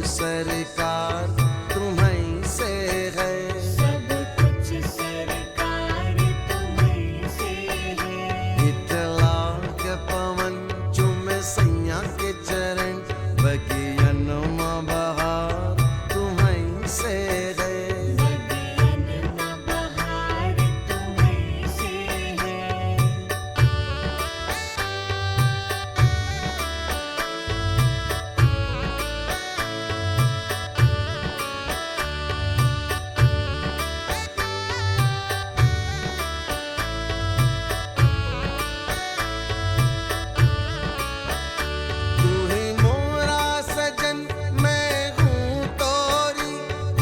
सरकार तुम्हीं से है, सब कुछ सरकार तुम्हीं से है। इतला के पवन चुमे सैया के चरण, बगियन में बहार तुम्हीं से है, बगियन में बहार तुम्हीं से है। तू ही मोरा सजन मैं हूँ तोरी,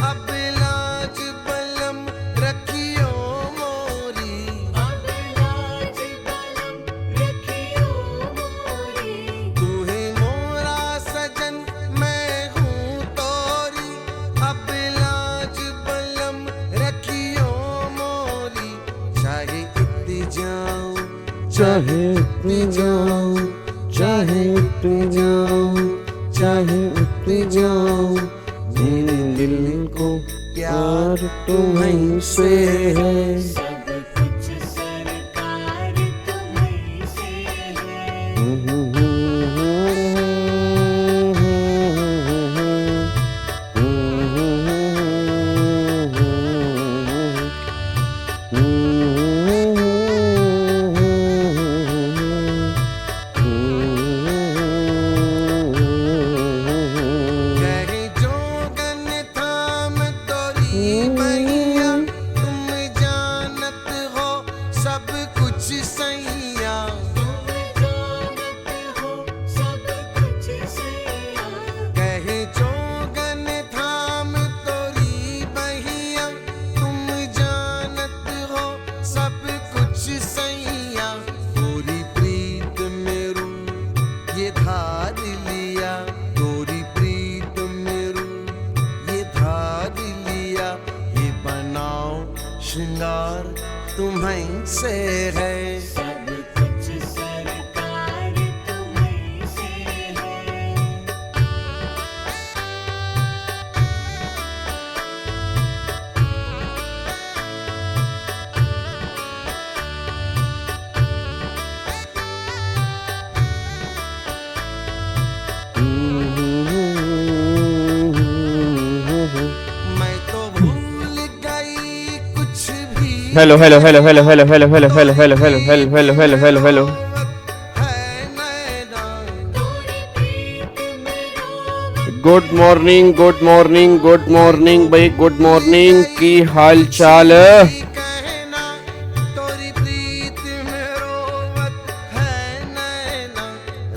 अब लाज बलम रखियो मोरी, अब लाज बलम रखियो मोरी। तू ही मोरा सजन मैं हूँ तोरी, अब लाज बलम रखियो मोरी, चाहे इतनी जाऊं चाहे इतनी जाऊं, चाहे इतनी जाऊं चाहे इतनी जाऊं, मेरे दिल को प्यार तुम्हीं से है, सब कुछ सरकार तुम्हीं से है। कहीं जोगन थाम तोरी मैया, तुम जानत हो सब कुछ सैया, तुम जानत हो सब कुछ सैया। कहीं जोगन थाम तोरी मैया, तुम जानत हो सब कुछ सैया, तोरी प्रीत मेरू ये धार लिया, तोरी प्रीत मेरू ये धार लिया, ये बनाओ श्रृंगार तुम्हीं से है, सब कुछ सरकार तुम्हीं से है। मैं तो भूल गई कुछ भी, hello hello hello hello hello hello hello hello hello hello hello hello hello hello hello है नैना, तोरी प्रीत में रोवत good morning good morning good morning भाई, गुड मॉर्निंग की हाल चाल। कहना तोरी प्रीत में रोवत है नैना,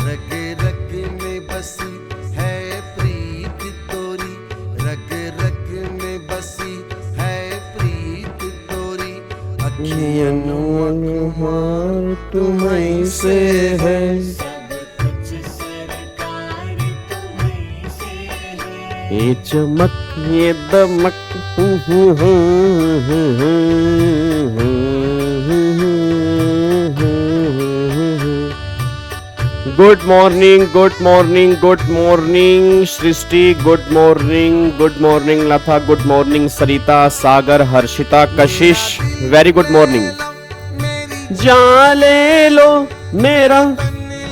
रग रग में बसी है प्रीत तोरी, रग रग में बसी है प्रीत तोरी, अखियन अखबार तुम्हीं से है, सब कुछ सरकार तुम्हीं से है। ये चमक ये दमक good morning good morning good morning Srishti, good morning Lata, good morning Sarita, Sagar, Harshita, Kashish, very good morning. मेरी जा ले लो मेरा ले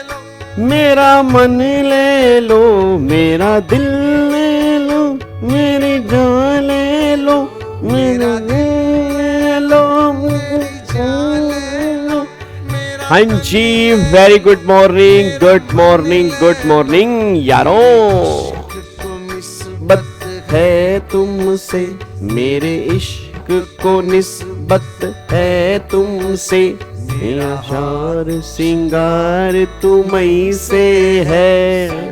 लो, मेरा मन ले लो, मेरा दिल ले लो, मेरी जान ले लो, मेरा दिल ले लो, मेरी जान ले लो। मेरा हाँ जी, very good morning good morning good morning यारों। को निस्बत है तुमसे, मेरे इश्क को निस्बत है तुमसे, मेरा शार सिंगार तुम्हीं से है।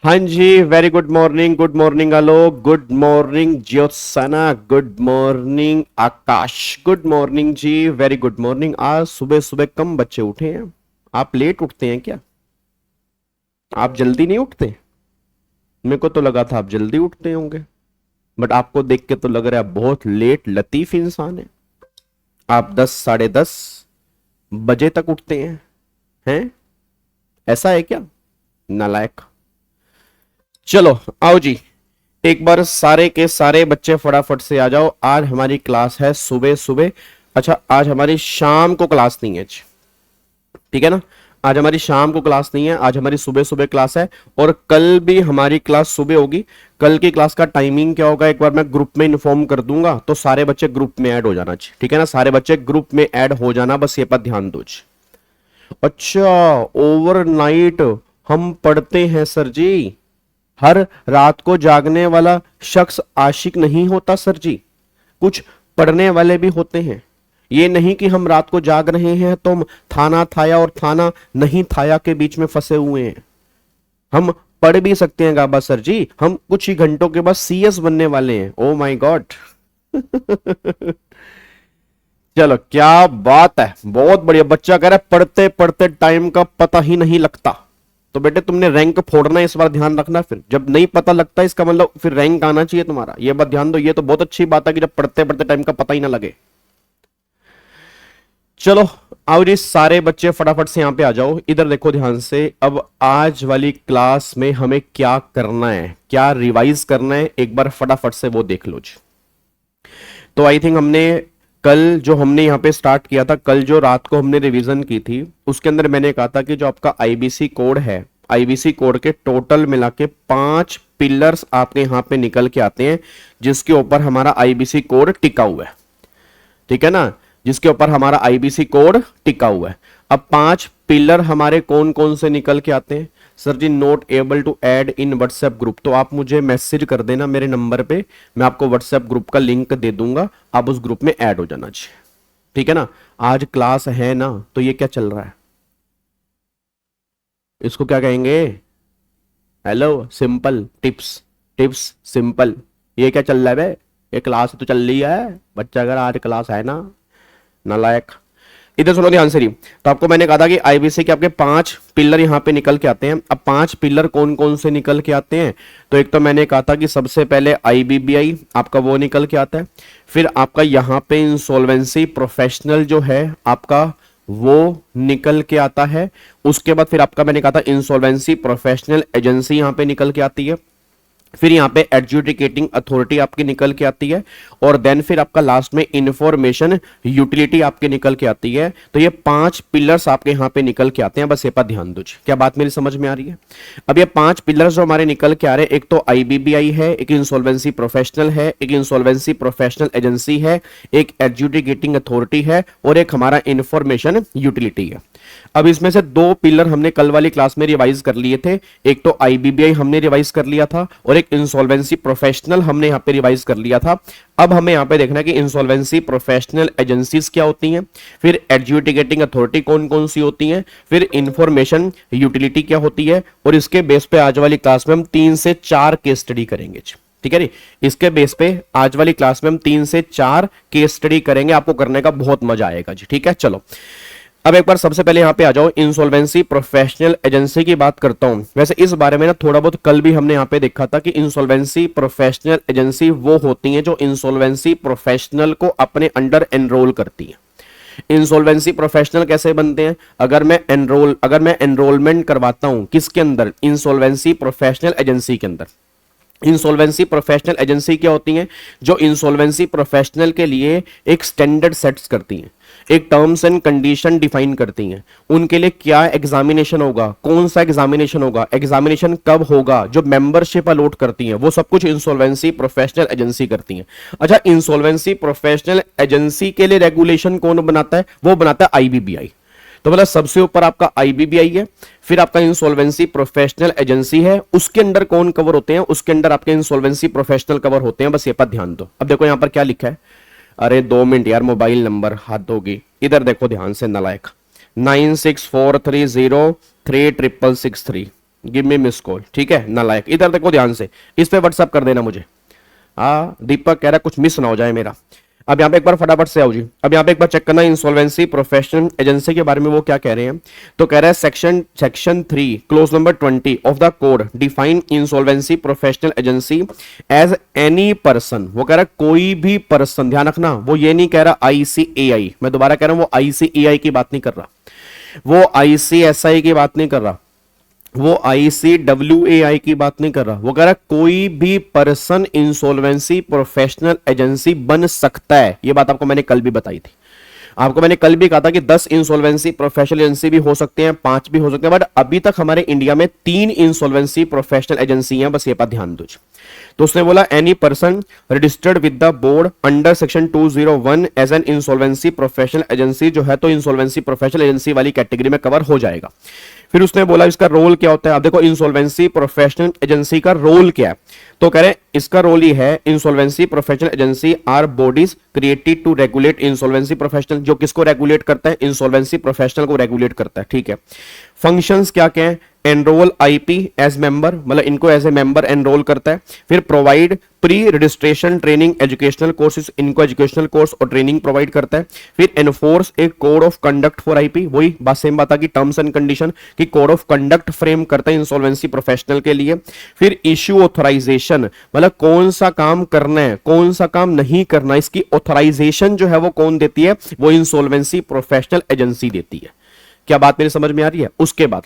हाँ जी, very good morning Alok, good morning Jyotsna, good morning Akash, good morning जी, वेरी गुड मॉर्निंग। आज सुबह सुबह कम बच्चे उठे हैं। आप लेट उठते हैं क्या? आप जल्दी नहीं उठते? मेरे को तो लगा था आप जल्दी उठते होंगे, बट आपको देख के तो लग रहा है बहुत लेट लतीफ इंसान है। आप 10 साढ़े 10 बजे तक उठते हैं? ऐसा है क्या? नालायक। चलो आओ जी, एक बार सारे के सारे बच्चे फटाफट से आ जाओ। आज हमारी क्लास है सुबह सुबह। अच्छा, आज हमारी शाम को क्लास नहीं है, ठीक है ना। आज हमारी शाम को क्लास नहीं है, आज हमारी सुबह सुबह क्लास है। और कल भी हमारी क्लास सुबह होगी। कल की क्लास का टाइमिंग क्या होगा एक बार मैं ग्रुप में इन्फॉर्म कर दूंगा, तो सारे बच्चे ग्रुप में ऐड हो जाना चाहिए, ठीक है ना। सारे बच्चे ग्रुप में ऐड हो जाना, बस ये पर ध्यान दो जी। अच्छा, ओवरनाइट हम पढ़ते हैं सर जी। हर रात को जागने वाला शख्स आशिक नहीं होता सर जी, कुछ पढ़ने वाले भी होते हैं। ये नहीं कि हम रात को जाग रहे हैं तो हम थाना थाया और थाना नहीं थाया के बीच में फंसे हुए हैं। हम पढ़ भी सकते हैं गाबा सर जी, हम कुछ ही घंटों के बाद सीएस बनने वाले हैं। Oh my God. चलो क्या बात है, बहुत बढ़िया। बच्चा कह रहा है पढ़ते पढ़ते टाइम का पता ही नहीं लगता। तो बेटे तुमने रैंक फोड़ना है इस बार, ध्यान रखना। फिर जब नहीं पता लगता इसका मतलब फिर रैंक आना चाहिए तुम्हारा, ये बात ध्यान दो। ये तो बहुत अच्छी बात है कि जब पढ़ते पढ़ते टाइम का पता ही ना लगे। चलो आओ जी, सारे बच्चे फटाफट से यहां पे आ जाओ। इधर देखो ध्यान से। अब आज वाली क्लास में हमें क्या करना है, क्या रिवाइज करना है, एक बार फटाफट से वो देख लो जी। तो आई थिंक हमने कल जो हमने यहाँ पे स्टार्ट किया था, कल जो रात को हमने रिवीजन की थी, उसके अंदर मैंने कहा था कि जो आपका आईबीसी कोड है, आईबीसी कोड के टोटल मिला के 5 पिलर्स आपके यहाँ पे निकल के आते हैं, जिसके ऊपर हमारा आईबीसी कोड टिका हुआ है, ठीक है ना, जिसके ऊपर हमारा आईबीसी कोड टिका हुआ है। अब 5 पिलर हमारे कौन कौन से निकल के आते हैं sir ji? Not able to add in WhatsApp group, तो आप मुझे मैसेज कर देना मेरे नंबर पे, मैं आपको व्हाट्सएप ग्रुप का लिंक दे दूंगा, आप उस ग्रुप में ऐड हो जाना चाहिए, ठीक है ना। आज क्लास है ना, तो ये क्या चल रहा है, इसको क्या कहेंगे? Hello simple tips, tips simple, ये क्या चल रहा है बे? ये क्लास तो चल रही है बच्चा, अगर आज क्लास है ना, नालायक। इधर सुनो ध्यान से रही। तो आपको मैंने कहा था कि आईबीसी के आपके 5 पिलर यहां पे निकल के आते हैं। अब 5 पिलर कौन कौन से निकल के आते हैं? तो एक तो मैंने कहा था कि सबसे पहले आईबीबीआई आपका वो निकल के आता है, फिर आपका यहां पे इंसॉल्वेंसी प्रोफेशनल जो है आपका वो निकल के आता है। उसके बाद फिर आपका मैंने कहा था इंसॉल्वेंसी प्रोफेशनल एजेंसी यहां पे निकल के आती है, फिर यहाँ पे एडजुडिकेटिंग अथॉरिटी आपकी निकल के आती है, और देन फिर आपका लास्ट में इंफॉर्मेशन यूटिलिटी आपके निकल के आती है। तो ये 5 पिलर्स आपके यहाँ पे निकल के आते हैं, बस ये पर ध्यान दो। क्या बात मेरी समझ में आ रही है? अब ये 5 पिलर्स जो हमारे निकल के आ रहे हैं, एक तो आईबीबीआई है, एक इंसॉल्वेंसी प्रोफेशनल है, एक इंसॉल्वेंसी प्रोफेशनल एजेंसी है, एक एडजुडिकेटिंग अथॉरिटी है, और एक हमारा इंफॉर्मेशन यूटिलिटी है। अब इसमें से 2 पिलर हमने कल वाली क्लास में रिवाइज कर लिए थे, एक तो आईबीबीआई हमने रिवाइज कर लिया था, और एक इंसॉल्वेंसी प्रोफेशनल हमने यहाँ पे रिवाइज कर लिया था। अब हमें यहाँ पे देखना है कि इंसॉल्वेंसी प्रोफेशनल एजेंसीज क्या होती हैं, फिर एडजुडिकेटिंग अथॉरिटी कौन कौन सी होती हैं, फिर इंफॉर्मेशन यूटिलिटी क्या होती है, और इसके बेस पे आज वाली क्लास में हम 3 से 4 केस स्टडी करेंगे, ठीक है नी। इसके बेस पे आज वाली क्लास में हम 3 से 4 केस स्टडी करेंगे, आपको करने का बहुत मजा आएगा जी, ठीक है। चलो अब एक बार सबसे पहले यहां पे आ जाओ, इंसॉल्वेंसी प्रोफेशनल एजेंसी की बात करता हूं। वैसे इस बारे में ना थोड़ा बहुत कल भी हमने यहां पे देखा था कि इंसॉल्वेंसी प्रोफेशनल एजेंसी वो होती हैं जो इंसॉल्वेंसी प्रोफेशनल को अपने अंडर एनरोल करती हैं। इंसॉल्वेंसी प्रोफेशनल कैसे बनते हैं? अगर मैं एनरोलमेंट करवाता हूं किसके अंदर? इंसॉल्वेंसी प्रोफेशनल एजेंसी के अंदर। इंसॉल्वेंसी प्रोफेशनल एजेंसी क्या होती हैं? जो इंसॉल्वेंसी प्रोफेशनल के लिए एक स्टैंडर्ड सेट्स करती हैं, एक टर्म्स एंड कंडीशन डिफाइन करती हैं। उनके लिए क्या एग्जामिनेशन होगा, कौन सा एग्जामिनेशन होगा, एग्जामिनेशन कब होगा, जो मेंबरशिप अलॉट करती हैं, वो सब कुछ इंसॉल्वेंसी प्रोफेशनल एजेंसी करती हैं। अच्छा, इंसॉल्वेंसी प्रोफेशनल एजेंसी के लिए रेगुलेशन कौन बनाता है? वो बनाता है आईबीबीआई। तो मतलब सबसे ऊपर आपका आईबीबीआई है, फिर आपका इंसॉल्वेंसी प्रोफेशनल एजेंसी है, उसके अंदर कौन कवर होते हैं? उसके अंदर आपके इंसॉल्वेंसी प्रोफेशनल कवर होते हैं, बस ये पर ध्यान दो। अब देखो यहां पर क्या लिखा है, अरे 2 मिनट यार, मोबाइल नंबर हाथ होगी, इधर देखो ध्यान से नालायक। 9643036663, गिव मी मिस कॉल, ठीक है नालायक। इधर देखो ध्यान से, इस पे व्हाट्सएप कर देना मुझे। हाँ दीपक कह रहा है कुछ मिस ना हो जाए मेरा। अब यहाँ पे एक बार फटाफट से आओ जी। अब यहाँ पे एक बार चेक करना इंसॉल्वेंसी प्रोफेशनल एजेंसी के बारे में वो क्या कह रहे हैं। तो कह रहा है section 3 clause number 20 of the code define insolvency professional agency as any person. वो कह रहा है कोई भी पर्सन, ध्यान रखना, वो ये नहीं कह रहा आईसीएआई, मैं दोबारा कह रहा हूं वो आईसीएआई की बात नहीं कर रहा, वो आईसीएसआई की बात नहीं कर रहा, वो ICWAI की बात नहीं कर रहा, वो कह रहा कोई भी पर्सन इंसॉल्वेंसी प्रोफेशनल एजेंसी बन सकता है। ये बात आपको मैंने कल भी बताई थी। आपको मैंने कल भी कहा था कि 10 इंसॉल्वेंसी प्रोफेशनल एजेंसी भी हो सकते हैं, 5 भी हो सकते हैं, बट अभी तक हमारे इंडिया में 3 इंसॉल्वेंसी प्रोफेशनल एजेंसी हैं, बस ये पर ध्यान दो। तो उसने बोला any person registered with the board under section 201 as an insolvency professional agency जो है तो इंसॉल्वेंसी प्रोफेशनल एजेंसी वाली कैटेगरी में कवर हो जाएगा। फिर उसने बोला इसका रोल क्या होता है। अब देखो इंसॉल्वेंसी प्रोफेशनल एजेंसी का रोल क्या है, तो कह रहे हैं इसका रोल ही है insolvency professional agency are bodies created to regulate insolvency professional, जो किसको रेगुलेट करता है, इंसॉल्वेंसी प्रोफेशनल को रेगुलेट करता है। ठीक है, फंक्शंस क्या क्या है, एनरोल आईपी एज मेंबर, मतलब इनको एज ए मेंबर एनरोल करता है। फिर provide pre registration training educational courses, इनको एजुकेशनल कोर्स और ट्रेनिंग प्रोवाइड करता है। फिर enforce A code of conduct for IP, वही बात सेम बात आ कि टर्म्स एंड कंडीशन की कोड ऑफ कंडक्ट फ्रेम करता है इंसॉल्वेंसी प्रोफेशनल के लिए। फिर इश्यू ऑथराइजेशन, मतलब कौन सा काम करना है कौन सा काम नहीं करना, इसकी ऑथराइजेशन जो है वो कौन देती है, वो इंसॉल्वेंसी प्रोफेशनल एजेंसी देती है। क्या बात मेरी समझ में आ रही है। उसके बाद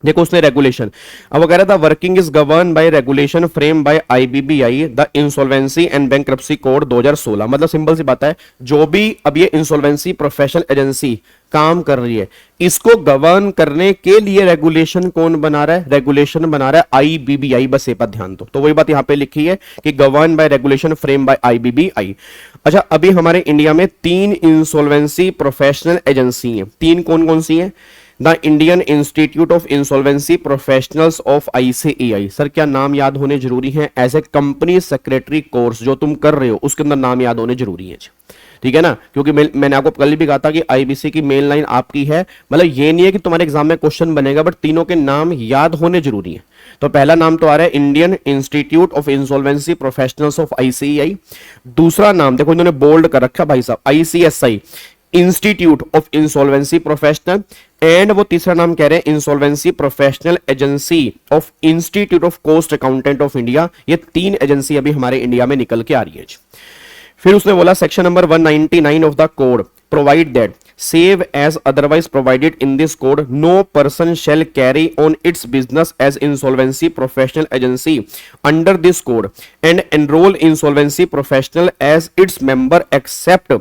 देखो उसने रेगुलेशन, अब वो कह रहा था working is govern by regulation frame by IBBI the insolvency and bankruptcy code 2016। मतलब सिंपल सी बात है, जो भी अब ये इंसॉल्वेंसी प्रोफेशनल एजेंसी काम कर रही है इसको गवर्न करने के लिए रेगुलेशन कौन बना रहा है, रेगुलेशन बना रहा है आईबीबीआई। बस ये पर ध्यान दो। तो वही बात यहां पे लिखी है कि govern by regulation frame by IBBI. अच्छा, अभी हमारे इंडिया में 3 इंसॉल्वेंसी प्रोफेशनल एजेंसी हैं। 3 कौन कौन सी हैं, the Indian institute of insolvency professionals of ICAI। Sir क्या नाम याद होने जरूरी है, as a company secretary course जो तुम कर रहे हो उसके अंदर नाम याद होने जरूरी है। ठीक है ना, क्योंकि मैंने आपको कल भी कहा था कि IBC की मेन लाइन आपकी है, मतलब ये नहीं है कि तुम्हारे एग्जाम में क्वेश्चन बनेगा, बट तीनों के नाम याद होने जरूरी है। तो पहला नाम तो आ रहा है Indian institute of insolvency professionals of ICAI। दूसरा नाम देखो इन्होंने बोल्ड कर रखा भाई साहब, ICSI institute of insolvency professional. And वो तीसरा नाम कह रहे हैं insolvency professional agency of institute of cost accountant of India. ये 3 एजेंसी अभी हमारे इंडिया में निकल के आ रही है। फिर उसने बोला section number 199 of the code provide that save as otherwise provided in this code no person shall carry on its business as insolvency professional agency under this code and enroll insolvency professional as its member except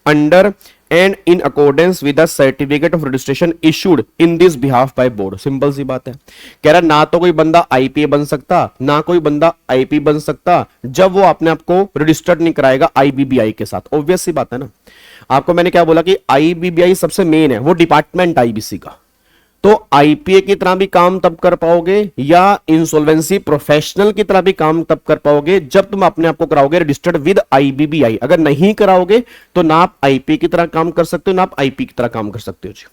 under and in accordance with the certificate of registration issued in this behalf by board। Simple सी बात है, कह रहा ना तो कोई बंदा IPA बन सकता ना कोई बंदा IP बन सकता जब वो अपने आप को रजिस्टर्ड नहीं कराएगा IBBI के साथ। ऑब्वियस सी बात है ना। आपको मैंने क्या बोला कि IBBI सबसे मेन है, वो डिपार्टमेंट IBC का। तो IPA की तरह भी काम तब कर पाओगे या इंसॉल्वेंसी प्रोफेशनल की तरह भी काम तब कर पाओगे जब तुम अपने आप को कराओगे रजिस्टर्ड विद IBBI। अगर नहीं कराओगे तो ना आप IPA की तरह काम कर सकते हो ना आप IP की तरह काम कर सकते हो जी।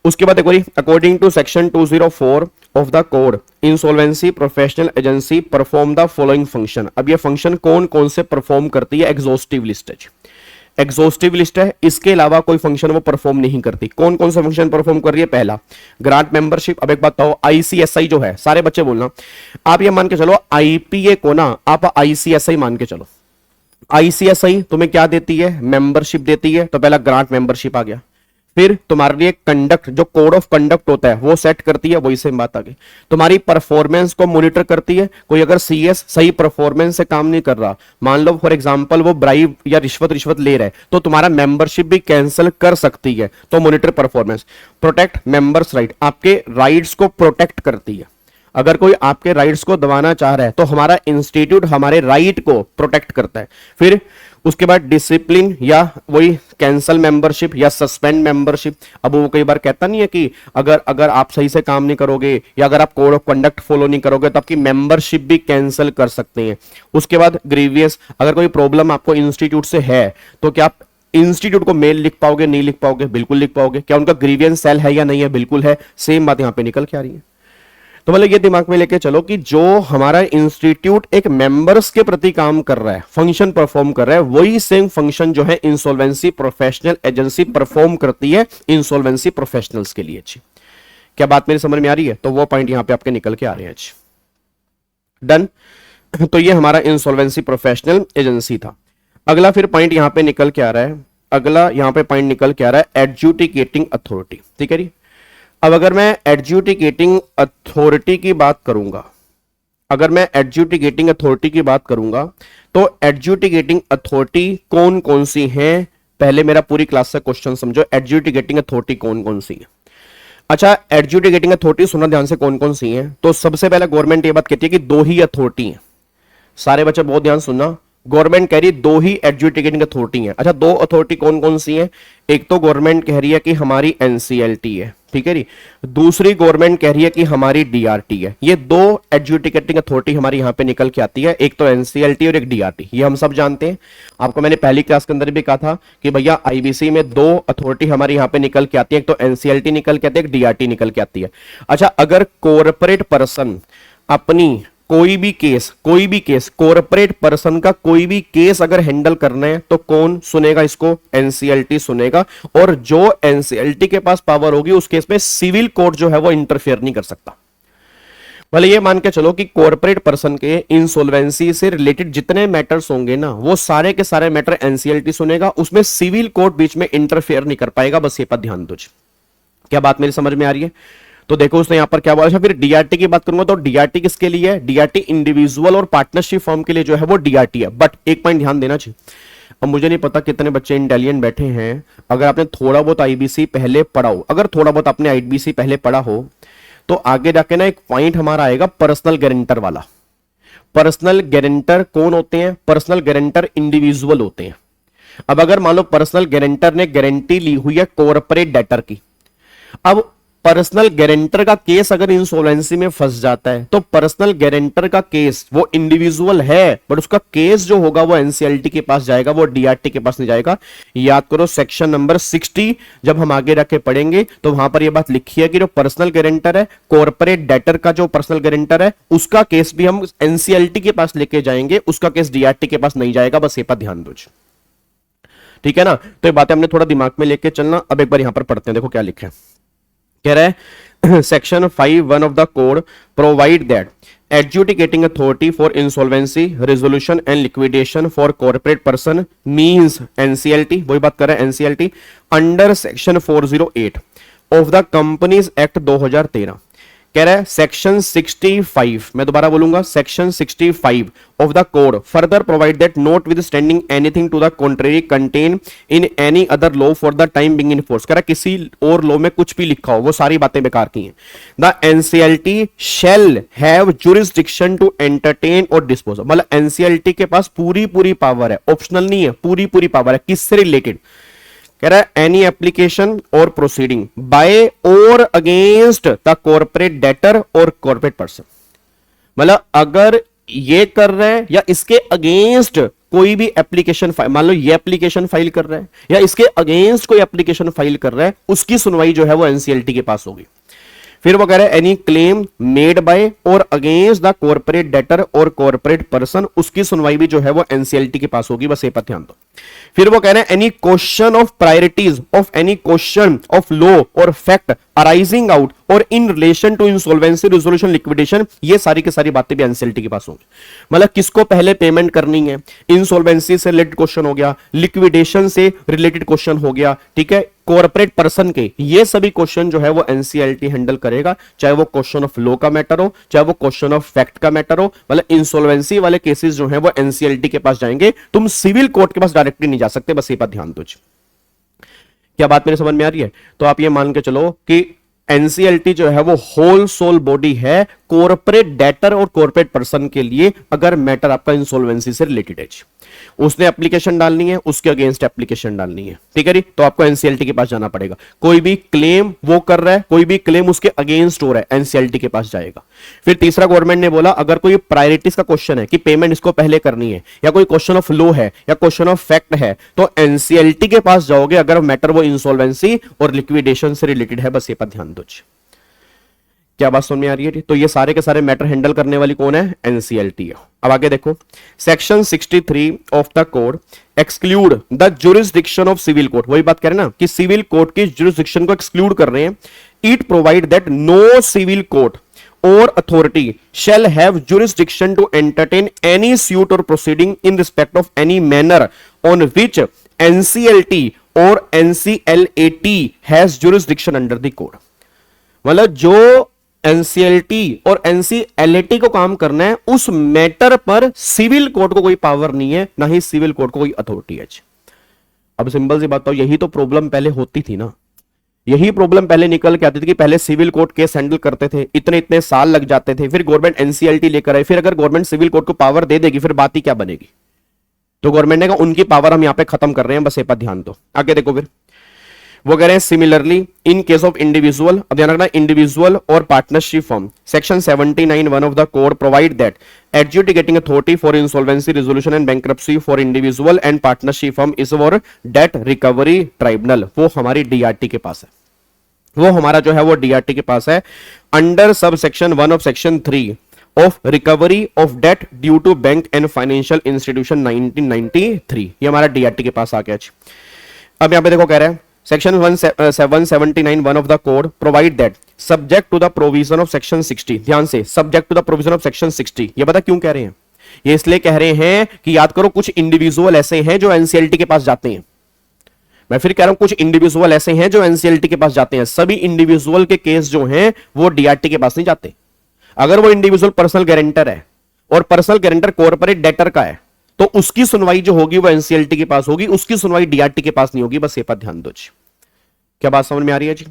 उसके बाद देखो according to section 204 of the code insolvency professional agency perform the following function. अब ये फंक्शन कौन कौन से परफॉर्म करती है, एग्जॉस्टिव लिस्ट है, एग्जॉस्टिव लिस्ट है, इसके अलावा कोई फंक्शन वो परफॉर्म नहीं करती। कौन कौन सा फंक्शन परफॉर्म कर रही है, पहला ग्रांट मेंबरशिप। अब एक बात बताओ, ICSI जो है, सारे बच्चे बोलना, आप ये मान के चलो IPA को ना आप ICSI मान के चलो। ICSI तुम्हें क्या देती है, मेंबरशिप देती है। तो पहला ग्रांट मेंबरशिप आ गया। फिर तुम्हारे लिए कंडक्ट, जो कोड ऑफ कंडक्ट होता है वो सेट करती है, वही सेम बात आ गई। तुम्हारी परफॉर्मेंस को मॉनिटर करती है। कोई अगर CS सही परफॉर्मेंस से काम नहीं कर रहा, मान लो फॉर एग्जांपल वो ब्राइब या रिश्वत ले रहा है, तो तुम्हारा मेंबरशिप भी कैंसिल कर सकती है। तो monitor performance. Protect members right, आपके राइट्स को प्रोटेक्ट करती है। अगर कोई आपके राइट्स को दबाना चाह रहा है तो हमारा इंस्टीट्यूट हमारे राइट को प्रोटेक्ट करता है। फिर उसके बाद डिसिप्लिन या वही कैंसल मेंबरशिप या सस्पेंड मेंबरशिप। अब वो कई बार कहता नहीं है कि अगर आप सही से काम नहीं करोगे या अगर आप कोड ऑफ कंडक्ट फॉलो नहीं करोगे तो आपकी मेंबरशिप भी कैंसिल कर सकते हैं। उसके बाद ग्रीवियस, अगर कोई प्रॉब्लम आपको इंस्टीट्यूट से है तो क्या आप इंस्टीट्यूट को मेल लिख पाओगे, नहीं लिख पाओगे, बिल्कुल लिख पाओगे। क्या उनका ग्रीवियंस सेल है या नहीं है, बिल्कुल है। सेम बात यहां पे निकल के आ रही है। तो मतलब ये दिमाग में लेके चलो कि जो हमारा इंस्टीट्यूट एक मेंबर्स के प्रति काम कर रहा है, फंक्शन परफॉर्म कर रहा है, वही सेम फंक्शन जो है इंसॉल्वेंसी प्रोफेशनल एजेंसी परफॉर्म करती है इंसॉल्वेंसी प्रोफेशनल्स के लिए। अच्छी, क्या बात मेरी समझ में आ रही है। तो वो पॉइंट यहां पे आपके निकल के आ रहे हैं। डन। तो ये हमारा इंसॉल्वेंसी प्रोफेशनल एजेंसी था। अगला फिर पॉइंट यहां पे निकल के आ रहा है, अगला यहां पे पॉइंट निकल के आ रहा है एडजुडिकेटिंग अथॉरिटी। ठीक है जी। अब अगर मैं एडजुडिकेटिंग अथॉरिटी की बात करूंगा, अगर मैं एडजुडिकेटिंग अथॉरिटी की बात करूंगा तो एडजुडिकेटिंग अथॉरिटी कौन कौन सी हैं, पहले मेरा पूरी क्लास से क्वेश्चन समझो, एडजुडिकेटिंग अथॉरिटी कौन कौन सी है। अच्छा, एडजुडिकेटिंग अथॉरिटी सुनना ध्यान से कौन कौन सी हैं। तो सबसे पहले गवर्नमेंट ये बात कहती है कि दो ही अथॉरिटी हैं, सारे बच्चे बहुत ध्यान सुनना, गवर्नमेंट कह रही है दो ही एडजुडिकेटिंग अथॉरिटी है। अच्छा, दो अथॉरिटी कौन कौन सी है, एक तो गवर्नमेंट कह रही है कि हमारी एनसीएलटी है, ठीक है जी, दूसरी गवर्नमेंट कह रही है कि हमारी डीआरटी है। ये दो एडजुडिकेटिंग अथॉरिटी हमारी यहां पे निकल के आती है, एक तो एनसीएलटी और एक डीआरटी, ये हम सब जानते हैं। आपको मैंने पहली क्लास के अंदर भी कहा था कि भैया आईबीसी में दो अथॉरिटी हमारी यहां पे निकल के आती है, एक तो एनसीएलटी निकल के आती है, एक डीआरटी निकल के आती है। अच्छा, अगर कॉर्पोरेट पर्सन अपनी कोई भी केस कॉर्पोरेट पर्सन का कोई भी केस अगर हैंडल करना है तो कौन सुनेगा इसको, एनसीएलटी सुनेगा, और जो एनसीएलटी के पास पावर होगी उस केस में सिविल कोर्ट जो है वो इंटरफेयर नहीं कर सकता। भले ये मान के चलो कि कॉर्पोरेट पर्सन के इंसॉल्वेंसी से रिलेटेड जितने मैटर्स होंगे ना वो सारे के सारे मैटर एनसीएलटी सुनेगा, उसमें सिविल कोर्ट बीच में इंटरफेयर नहीं कर पाएगा, बस ये पर ध्यान दो। क्या बात मेरी समझ में आ रही है? तो देखो उसने यहां पर क्या बोला। फिर डीआरटी की बात करूंगा तो डीआरटी किसके लिए है, डीआरटी इंडिविजुअल और पार्टनरशिप फॉर्म के लिए जो है वो डीआरटी है। बट एक पॉइंट ध्यान देना चाहिए, अब मुझे नहीं पता कितने बच्चे इंटेलिजेंट बैठे हैं, अगर आपने थोड़ा बहुत आईबीसी पहले पढ़ा हो, अगर थोड़ा बहुत आपने आईबीसी पहले पढ़ा हो तो आगे जाके ना एक पॉइंट हमारा आएगा पर्सनल गारंटर वाला। पर्सनल गारंटर कौन होते हैं, पर्सनल गारंटर इंडिविजुअल होते हैं। अब अगर मान लो पर्सनल गारंटर ने गारंटी ली हुई है कॉर्पोरेट डेटर की, अब पर्सनल गारंटर का केस अगर इंसॉल्वेंसी में फंस जाता है तो पर्सनल गारंटर का केस वो इंडिविजुअल है बट उसका केस जो होगा वो एनसीएलटी के पास जाएगा, वो डीआरटी के पास नहीं जाएगा। याद करो सेक्शन नंबर 60 जब हम आगे रख के पढ़ेंगे तो वहां पर ये बात लिखी है कि जो पर्सनल गारंटर है, कॉर्पोरेट डेटर का जो पर्सनल गारंटर है, उसका केस भी हम एनसीएलटी के पास लेके जाएंगे, उसका केस डीआरटी के पास नहीं जाएगा, बस ये पर ध्यान दो, ठीक है ना। तो ये बातें हमने थोड़ा दिमाग में लेके चलना। अब एक बार यहां पर पढ़ते हैं, देखो क्या लिखा है, कह रहा है section 5(1) of the code provide that adjudicating authority for insolvency resolution and liquidation for corporate person means NCLT, वही बात कर रहा है NCLT, under section 408 of the companies act 2013। कह रहा है सेक्शन 65, मैं दोबारा बोलूंगा, section 65 of the code further provide that notwithstanding anything to the contrary contain in any other law for the time being in force. कह रहा है किसी और लॉ में कुछ भी लिखा हो वो सारी बातें बेकार की हैं। The NCLT shall have jurisdiction to entertain और डिस्पोज, मतलब एनसीएलटी के पास पूरी पावर है, ऑप्शनल नहीं है, पूरी पावर है। किससे रिलेटेड, कह रहा है एनी एप्लीकेशन और proceeding bye or against the corporate debtor और कॉर्पोरेट पर्सन, मतलब अगर ये कर रहे हैं या इसके अगेंस्ट कोई भी एप्लीकेशन फाइल, मान लो ये एप्लीकेशन फाइल कर रहा है या इसके अगेंस्ट कोई एप्लीकेशन फाइल कर रहा है, उसकी सुनवाई जो है वो एनसीएलटी के पास होगी। फिर वो कह रहा है any claim made by or against the corporate debtor और कॉर्पोरेट पर्सन, उसकी सुनवाई भी जो है वो एनसीएलटी के पास होगी, बस ये पर ध्यान दो। फिर वो कह रहे हैं any question of priorities of any question of law और फैक्ट अराइजिंग आउट और in relation to insolvency resolution liquidation, ये सारी की सारी बातें भी एनसीएलटी के पास होंगी। मतलब किसको पहले पेमेंट करनी है, इंसॉल्वेंसी से रिलेटेड क्वेश्चन हो गया, लिक्विडेशन से रिलेटेड क्वेश्चन हो गया, ठीक है, कॉर्पोरेट पर्सन के, ये सभी क्वेश्चन जो है वो एनसीएलटी हैंडल करेगा, चाहे वो क्वेश्चन ऑफ लॉ का मैटर हो, चाहे वो क्वेश्चन ऑफ फैक्ट का मैटर हो। मतलब इंसॉल्वेंसी वाले केसेस जो है वो एनसीएलटी के पास जाएंगे, तुम सिविल कोर्ट के पास डायरेक्टली नहीं जा सकते, बस ये बात ध्यान दो। क्या बात मेरे समझ में आ रही है? तो आप ये मान के चलो कि एनसीएलटी जो है वो होल सोल बॉडी है कॉर्पोरेट डेटर और कॉर्पोरेट पर्सन के लिए, अगर मैटर आपका इंसॉल्वेंसी से रिलेटेड है, उसने एप्लीकेशन डालनी है, उसके अगेंस्ट एप्लीकेशन डालनी है, ठीक है जी, तो आपको एनसीएलटी के पास जाना पड़ेगा। कोई भी क्लेम वो कर रहा है, कोई भी क्लेम उसके अगेंस्ट हो रहा है, एनसीएलटी के पास जाएगा। फिर तीसरा गवर्नमेंट ने बोला अगर कोई प्रायोरिटीज का क्वेश्चन है कि पेमेंट इसको पहले करनी है, या कोई क्वेश्चन ऑफ लॉ है या क्वेश्चन ऑफ फैक्ट है, तो एनसीएलटी के पास जाओगे अगर मैटर वो इंसॉल्वेंसी और लिक्विडेशन से रिलेटेड है, बस ये पर ध्यान दो। क्या बात समझ में आ रही है? तो ये सारे के सारे मैटर हैंडल करने वाली कौन है? एनसीएलटी है। अब आगे देखो section 63 of the code exclude the jurisdiction of civil court, वही बात कह रहे हैं ना कि सिविल कोर्ट की जुरिस्डिक्शन को एक्सक्लूड कर रहे हैं। It provide that no civil court or authority shall have jurisdiction to entertain any suit or proceeding in respect of any manner on which NCLT or NCLAT has jurisdiction under the code। मतलब जो NCLT और NCLT को काम करना है उस matter पर civil court को कोई पावर नहीं है, ना ही सिविल कोर्ट को कोई अथॉरिटी है। अब सिंपल सी बात बताओ, यही तो प्रॉब्लम पहले होती थी ना, यही प्रॉब्लम पहले निकल के आती थी कि पहले सिविल कोर्ट केस हैंडल करते थे, इतने इतने साल लग जाते थे, फिर गवर्नमेंट एनसीएलटी लेकर आए, फिर अगर गवर्नमेंट सिविल कोर्ट को पावर दे देगी फिर बात ही क्या बनेगी। तो गवर्नमेंट ने कहा उनकी पावर हम यहां पे खत्म कर रहे हैं, बस ये पर ध्यान दो। आगे देखो फिर वो कह रहे हैं similarly in case of individual, अब ध्यान रखना इंडिविजुअल और partnership firm, section 79(1) of the code provide that adjudicating authority for insolvency resolution and bankruptcy for individual and partnership firm is for date recovery tribunal, वो हमारी DRT के पास है, वो हमारा जो है वो डीआरटी के पास है, under sub section 1 of section 3 of recovery of debt due to bank and financial institution 1993, ये हमारा डीआरटी के पास आ गया। अब यहां पे देखो कह रहा है section 179(1) of the code provide that subject to the provision of section 60, ध्यान से subject to the provision of section 60, ये पता क्यों कह रहे हैं, ये इसलिए कह रहे हैं कि याद करो कुछ इंडिविजुअल ऐसे हैं जो एनसीएलटी के पास जाते हैं, मैं फिर कह रहा हूं कुछ इंडिविजुअल ऐसे हैं जो एनसीएलटी के पास जाते हैं, सभी इंडिविजुअल के केस जो हैं वो डीआरटी के पास नहीं जाते। अगर वो इंडिविजुअल पर्सनल गारंटर है और पर्सनल गारंटर कॉर्पोरेट डेटर का है तो उसकी सुनवाई जो होगी वो एनसीएलटी के पास होगी, उसकी सुनवाई डीआरटी के पास नहीं होगी, बस ये पर ध्यान दो जी। क्या बात समझ में आ रही है जी।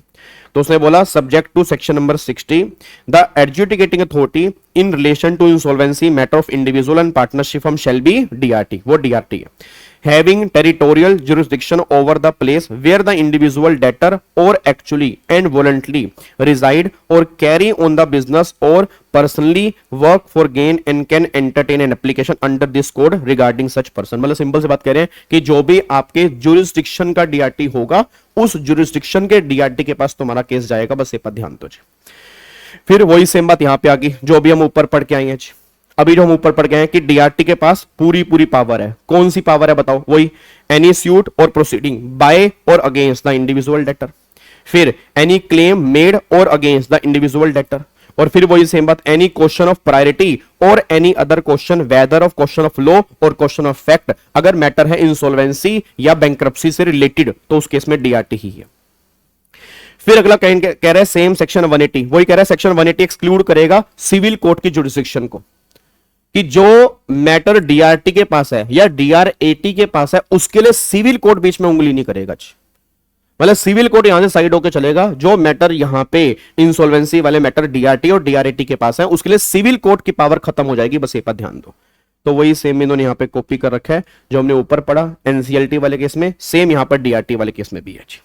तो उसने बोला subject to section number 60 the adjudicating authority in relation to insolvency matter of individual and partnership firm shall be DRT, वो डीआरटी है, having territorial jurisdiction over the place where the individual debtor or actually and voluntarily reside or carry on the business or personally work for gain and can entertain an application under this code regarding such person, मतलब simple से बात कह रहे हैं कि जो भी आपके jurisdiction का डीआरटी होगा उस jurisdiction के डीआरटी के पास तुम्हारा केस जाएगा, बस ये पर ध्यान दो जी। फिर वही सेम बात यहां पे आ गई जो भी हम ऊपर पढ़ के आए हैं जी। अभी जो हम ऊपर पढ़ गए हैं कि डीआरटी के पास पूरी पूरी पावर है, कौन सी पावर है बताओ, वही एनी सूट और proceeding bye or against the individual debtor, फिर एनी क्लेम मेड और अगेंस्ट द इंडिविजुअल डेटर, और फिर वही सेम बात एनी क्वेश्चन ऑफ प्रायोरिटी और any other question whether of question of law और क्वेश्चन ऑफ फैक्ट, अगर मैटर है इंसॉल्वेंसी या बैंक्रप्सी से रिलेटेड तो उस केस में डीआरटी ही है। फिर अगला कह रहा है सेम सेक्शन 180, वही कह रहा है सेक्शन 180 एक्सक्लूड करेगा सिविल कोर्ट की जुरिस्डिक्शन को, कि जो मैटर डीआरटी के पास है या डीआरएटी के पास है उसके लिए सिविल कोर्ट बीच में उंगली नहीं करेगा, मतलब सिविल कोर्ट यहां से साइड होकर चलेगा, जो मैटर यहां पे इंसॉल्वेंसी वाले मैटर डीआरटी और डीआरएटी के पास है उसके लिए सिविल कोर्ट की पावर खत्म हो जाएगी, बस ये पर ध्यान दो। तो वही सेम इन्होंने यहां पे कॉपी कर रखा है जो हमने ऊपर पढ़ा एनसीएलटी वाले केस में, सेम यहां पर डीआरटी वाले केस में भी है।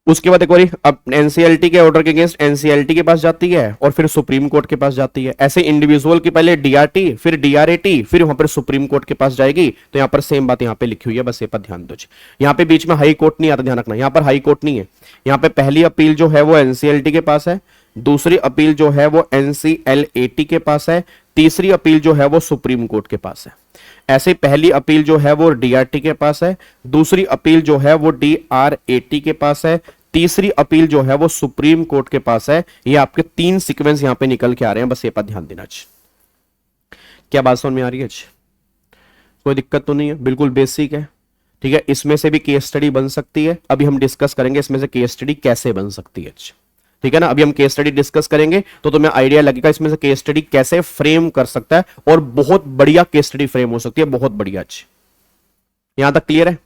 उसके बाद एक बार अब एनसीएलटी के ऑर्डर के अगेंस्ट एनसीएलटी के पास जाती है और फिर सुप्रीम कोर्ट के पास जाती है, ऐसे इंडिविजुअल की पहले डीआरटी फिर डीआरएटी फिर वहां पर सुप्रीम कोर्ट के पास जाएगी। तो यहां पर सेम बात यहां पे लिखी हुई है, बस ये पर ध्यान दो। यहां पे बीच में हाई कोर्ट नहीं आता, ध्यान रखना, यहां पर हाई कोर्ट नहीं है, यहां पे पहली अपील जो है वो एनसीएलटी के पास है, दूसरी अपील जो है वो एनसीएलएटी के पास है, तीसरी अपील जो है वो सुप्रीम कोर्ट के पास है। ऐसे पहली अपील जो है वो डीआरटी के पास है, दूसरी अपील जो है वो डीआरएटी के पास है, तीसरी अपील जो है वो सुप्रीम कोर्ट के पास है। ये आपके 3 सीक्वेंस यहां पे निकल के आ रहे हैं, बस ये पर ध्यान देना। क्या बात समझ में आ रही है? कोई दिक्कत तो नहीं है, बिल्कुल बेसिक है, ठीक है। इसमें से भी केस स्टडी बन सकती है, अभी हम डिस्कस करेंगे इसमें से केस स्टडी कैसे बन सकती है, ठीक है ना। अभी हम केस स्टडी डिस्कस करेंगे तो तुम्हें आइडिया लगेगा इसमें से केस स्टडी कैसे फ्रेम कर सकता है, और बहुत बढ़िया केस स्टडी फ्रेम हो सकती है, बहुत बढ़िया। यहां तक क्लियर है?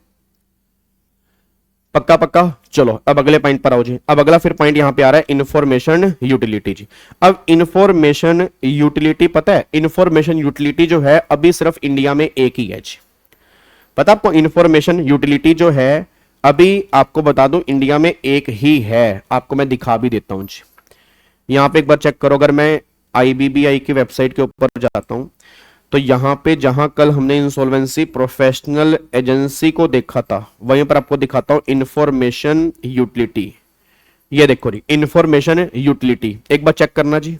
पक्का पक्का। चलो अब अगले पॉइंट पर आओ जी। अब अगला फिर पॉइंट यहां पे आ रहा है इंफॉर्मेशन यूटिलिटी जी। अब इंफॉर्मेशन यूटिलिटी पता है, इंफॉर्मेशन यूटिलिटी जो है अभी सिर्फ इंडिया में एक ही है जी। पता आपको इंफॉर्मेशन यूटिलिटी जो है अभी आपको बता दूं इंडिया में एक ही है, आपको मैं दिखा भी देता हूं जी। यहां पे एक बार चेक करो, अगर मैं आईबीबीआई की वेबसाइट के ऊपर जाता हूं तो यहां पे जहां कल हमने इंसॉल्वेंसी प्रोफेशनल एजेंसी को देखा था वहीं पर आपको दिखाता हूं इंफॉर्मेशन यूटिलिटी। ये देखो जी इंफॉर्मेशन यूटिलिटी, एक बार चेक करना जी।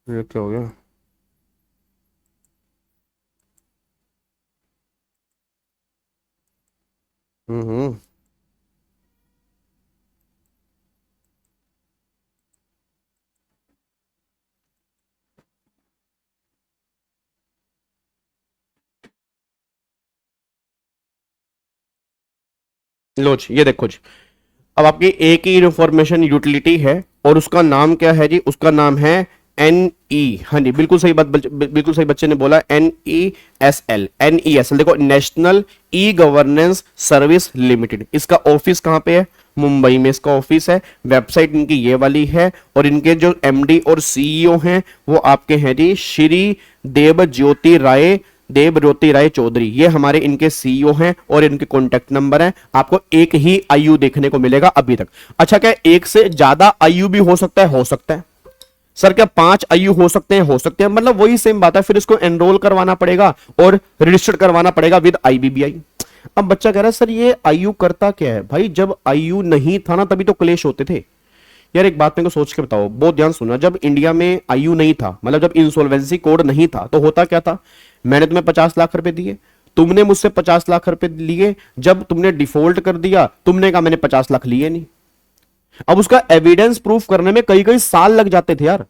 ये क्या हो गया? हम्म लो जी, ये देखो जी अब आपकी एक ही इंफॉर्मेशन यूटिलिटी है और उसका नाम क्या है जी, उसका नाम है NE। हाँ जी, बिल्कुल सही बात, बिल्कुल सही बच्चे ने बोला, NESL। NESL देखो, national e governance service limited. इसका ऑफिस कहां पे है? मुंबई में इसका ऑफिस है। वेबसाइट इनकी ये वाली है और इनके जो MD और CEO हैं वो आपके हैं जी श्री देवज्योति राय चौधरी। ये हमारे इनके CEO हैं और इनके कॉन्टेक्ट नंबर हैं। आपको एक ही IU देखने को मिलेगा अभी तक। अच्छा, क्या एक से ज्यादा IU भी हो सकता है? हो सकता है। सर क्या 5 IU हो सकते हैं? हो सकते हैं। मतलब वही सेम बात है, फिर इसको एनरोल करवाना पड़ेगा और रजिस्टर करवाना पड़ेगा विद IBBI। अब बच्चा कह रहा है सर ये IU करता क्या है? भाई जब IU नहीं था ना तभी तो क्लेश होते थे यार। एक बात मेरे को सोच के बताओ, बहुत ध्यान सुना। जब इंडिया में IU नहीं था, मतलब जब इंसॉल्वेंसी कोड नहीं था, तो होता क्या था? मैंने तुम्हें 50 लाख रुपए दिए, तुमने मुझसे 50 लाख रुपए लिए। जब तुमने डिफॉल्ट कर दिया, तुमने कहा मैंने 50 लाख लिए नहीं। अब उसका एविडेंस प्रूफ करने में कई कई साल लग जाते थे यार,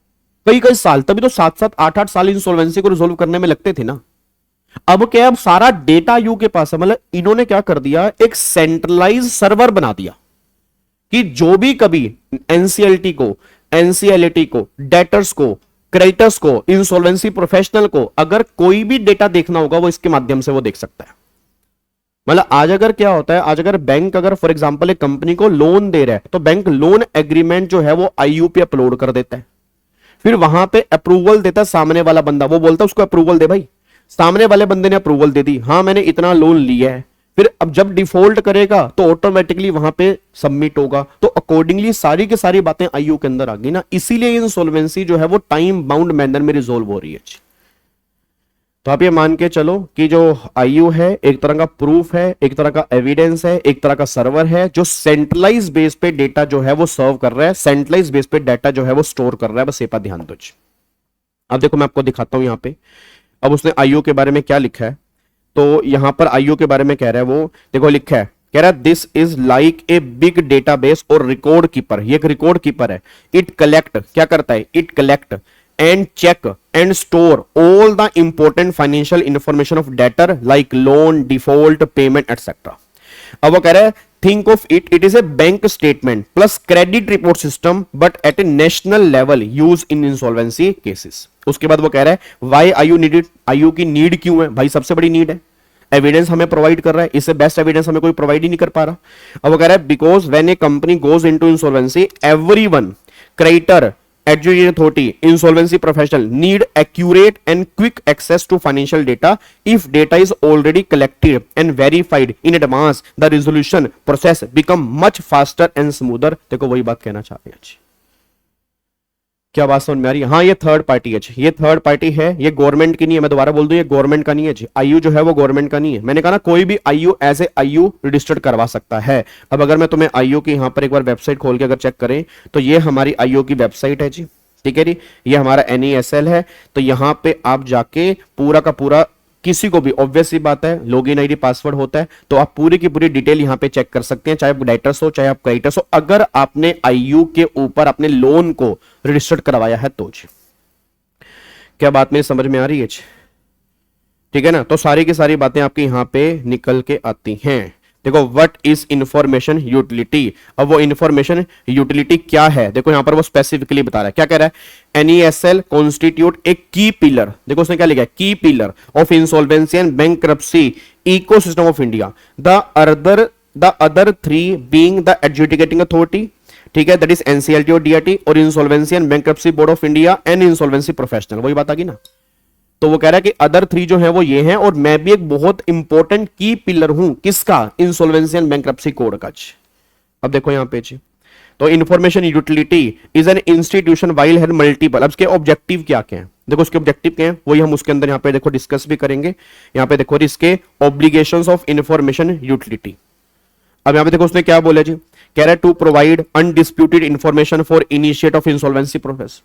कई कई साल। तभी तो 7-7 8-8 साल इंसॉल्वेंसी को रिजोल्व करने में लगते थे ना। अब क्या, अब सारा डेटा यू के पास है। मतलब इन्होंने क्या कर दिया, एक सेंट्रलाइज सर्वर बना दिया कि जो भी कभी NCLT को, NCLT को, डेटर्स को, क्रेडिटर्स को, इंसॉल्वेंसी प्रोफेशनल को अगर कोई भी डेटा देखना होगा वो इसके माध्यम से वो देख सकता है। मतलब आज अगर क्या होता है, आज अगर बैंक अगर फॉर एग्जांपल एक कंपनी को लोन दे रहा है तो बैंक लोन एग्रीमेंट जो है वो IU पे अपलोड कर देता है। फिर वहां पे अप्रूवल देता है सामने वाला बंदा, वो बोलता है उसको अप्रूवल दे भाई। सामने वाले बंदे ने अप्रूवल दे दी, हाँ मैंने इतना लोन लिया है। फिर अब जब डिफॉल्ट करेगा तो ऑटोमेटिकली वहां पे सबमिट होगा। तो अकॉर्डिंगली सारी की सारी बातें IU के अंदर आ गई ना। इसीलिए इंसॉल्वेंसी जो है वो टाइम बाउंड मैनर में रिजोल्व हो रही है। तो आप ये मान के चलो कि जो IU है एक तरह का प्रूफ है, एक तरह का एविडेंस है, एक तरह का सर्वर है जो सेंट्रलाइज बेस पे डेटा जो है वो सर्व कर रहा है, सेंट्रलाइज बेस पे डेटा जो है वो स्टोर कर रहा है। बस ये बात ध्यान दो। अब देखो मैं आपको दिखाता हूं यहां पे। अब उसने IU के बारे में क्या लिखा है, तो यहां पर IU के बारे में कह रहा है वो, देखो लिखा है, कह रहा है this is like a big database और रिकॉर्ड कीपर। ये एक रिकॉर्ड कीपर है। इट कलेक्ट, क्या करता है, it collect and check and store all the important financial information of debtor like loan, default, payment, etc. अब वो कह रहा है think of it, it is a bank statement plus credit report system but at a national level used in insolvency cases. उसके बाद वो कह रहा है why IU needed, IU की नीड क्यों है? भाई सबसे बड़ी नीड है, एविडेंस हमें प्रोवाइड कर रहा है, इससे बेस्ट एविडेंस हमें कोई प्रोवाइड ही नहीं कर पा रहा। अब वो कह रहा है because when A company goes into insolvency everyone, creditor, adjudicating authority, insolvency professional need accurate and quick access to financial data. If data is already collected and verified in advance, the resolution process become much faster and smoother. देखो वही बात कहना चाह रहे हैं। क्या बात समझ में आ रही है? हाँ ये थर्ड पार्टी है, ये थर्ड पार्टी है, ये गवर्नमेंट की नहीं है। मैं दोबारा बोल दूं ये गवर्नमेंट का नहीं है जी। IU जो है वो गवर्नमेंट का नहीं है। मैंने कहा ना कोई भी IU एज ए IU रजिस्टर्ड करवा सकता है। अब अगर मैं तुम्हें IU की यहां पर एक बार वेबसाइट खोल के अगर चेक करें तो ये हमारी IU की वेबसाइट है जी, ठीक है जी। ये हमारा NESL है। तो यहां पे आप जाके पूरा का पूरा, किसी को भी ऑब्वियस सी बात है लॉगिन ID पासवर्ड होता है, तो आप पूरी की पूरी डिटेल यहां पे चेक कर सकते हैं, चाहे आप डेटर्स हो चाहे आप क्रेडिटर्स हो। अगर आपने IU के ऊपर अपने लोन को रजिस्टर्ड करवाया है तो जी। क्या बात मेरी समझ में आ रही है? ठीक है ना। तो सारी की सारी बातें आपकी यहां पे निकल के आती हैं। देखो व्हाट इज इंफॉर्मेशन यूटिलिटी। अब वो इंफॉर्मेशन यूटिलिटी क्या है, देखो यहां पर वो स्पेसिफिकली बता रहा है। क्या कह रहा है, NESL कॉन्स्टिट्यूट ए की पिलर, देखो उसने क्या लिखा है, की pillar of insolvency and bankruptcy ecosystem of India, the other 3 being the adjudicating authority, ठीक है, दैट इज NCLT और DRT, और insolvency and bankruptcy board of India and insolvency professional. वही बात आ गई ना। तो वो कह रहा है कि अदर 3 जो है वो ये हैं और मैं भी एक बहुत इंपॉर्टेंट की पिलर हूं, किसका, इंसॉल्वेंसी एंड बैंक्रप्सी कोड का। अब देखो यहां पे जी, तो information utility is an institution while had multiple. अब इसके ऑब्जेक्टिव क्या क्या है, देखो उसके ऑब्जेक्टिव क्या है वही हम उसके अंदर यहां पे देखो डिस्कस भी करेंगे। यहां पे देखो इसके ऑब्लिगेशंस ऑफ इंफॉर्मेशन यूटिलिटी। अब यहां पे देखो उसने क्या बोला जी, कह रहा है to provide undisputed information for initiate of insolvency process.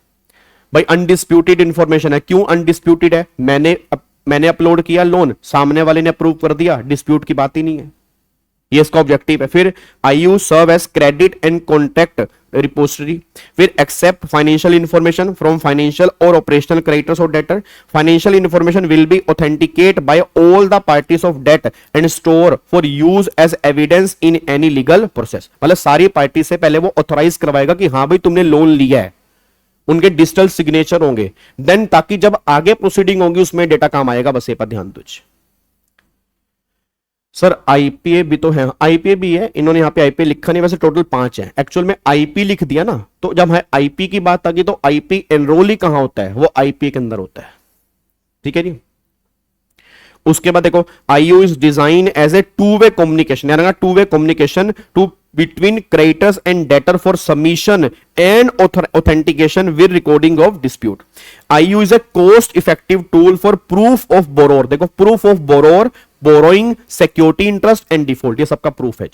भाई अनडिस्प्यूटेड इंफॉर्मेशन है, क्यों अनडिस्प्यूटेड है, मैंने अपलोड किया लोन, सामने वाले ने अप्रूव कर दिया, डिस्प्यूट की बात ही नहीं है, ये इसका ऑब्जेक्टिव है। फिर IU serve as credit and contract repository, फिर accept financial information from financial और ऑपरेशनल क्रेडिटर्स और debtor, financial information will be authenticate by all the parties of debt and store for use as evidence in any legal process. मतलब सारी party से पहले वो authorise करवाएगा कि हाँ भाई तुमने लोन लिया है, उनके डिजिटल सिग्नेचर होंगे, देन ताकि जब आगे प्रोसीडिंग होगी उसमें डेटा काम आएगा। बस ये पर ध्यान दो। सर आईपीए भी तो है, आईपीए भी है, इन्होंने यहाँ पे आईपीए लिखा नहीं, वैसे टोटल 5 है, एक्चुअल में आईपी लिख दिया ना, तो जब है आईपी की बात आ गई तो आईपी एनरोल ही कहां होता है, वो आईपीए के अंदर होता है। ठीक है जी। उसके बाद देखो IU is design as a two way communication, यानी two way communication to between creditors and debtor for submission and authentication with recording of dispute. IU is a cost effective tool for proof of borrower. देखो proof of borrower, borrowing, security interest and default, ये सबका proof है।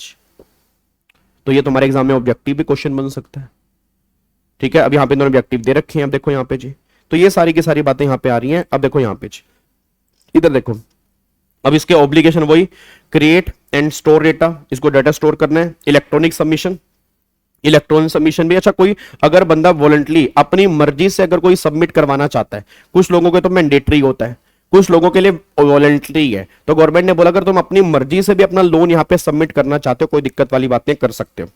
तो ये तुम्हारे exam में objective भी question बन सकता है। ठीक है, अब यहां पे इन्होंने ऑब्जेक्टिव दे रखे हैं। अब देखो यहां पे जी, तो ये सारी की सारी बातें यहां पे आ रही हैं। अब देखो यहां पे जी, इधर देखो, अब इसके ऑब्लिगेशन वही क्रिएट एंड स्टोर डेटा, इसको डेटा स्टोर करना है। इलेक्ट्रॉनिक सबमिशन, इलेक्ट्रॉनिक सबमिशन भी अच्छा, कोई अगर बंदा वॉलंटली अपनी मर्जी से अगर कोई सबमिट करवाना चाहता है, कुछ लोगों के तो मैंडेटरी होता है, कुछ लोगों के लिए वॉलंटरी है, तो गवर्नमेंट ने बोला अगर तुम अपनी मर्जी से भी अपना लोन यहां पे सबमिट करना चाहते हो, कोई दिक्कत वाली बात नहीं, कर सकते हो।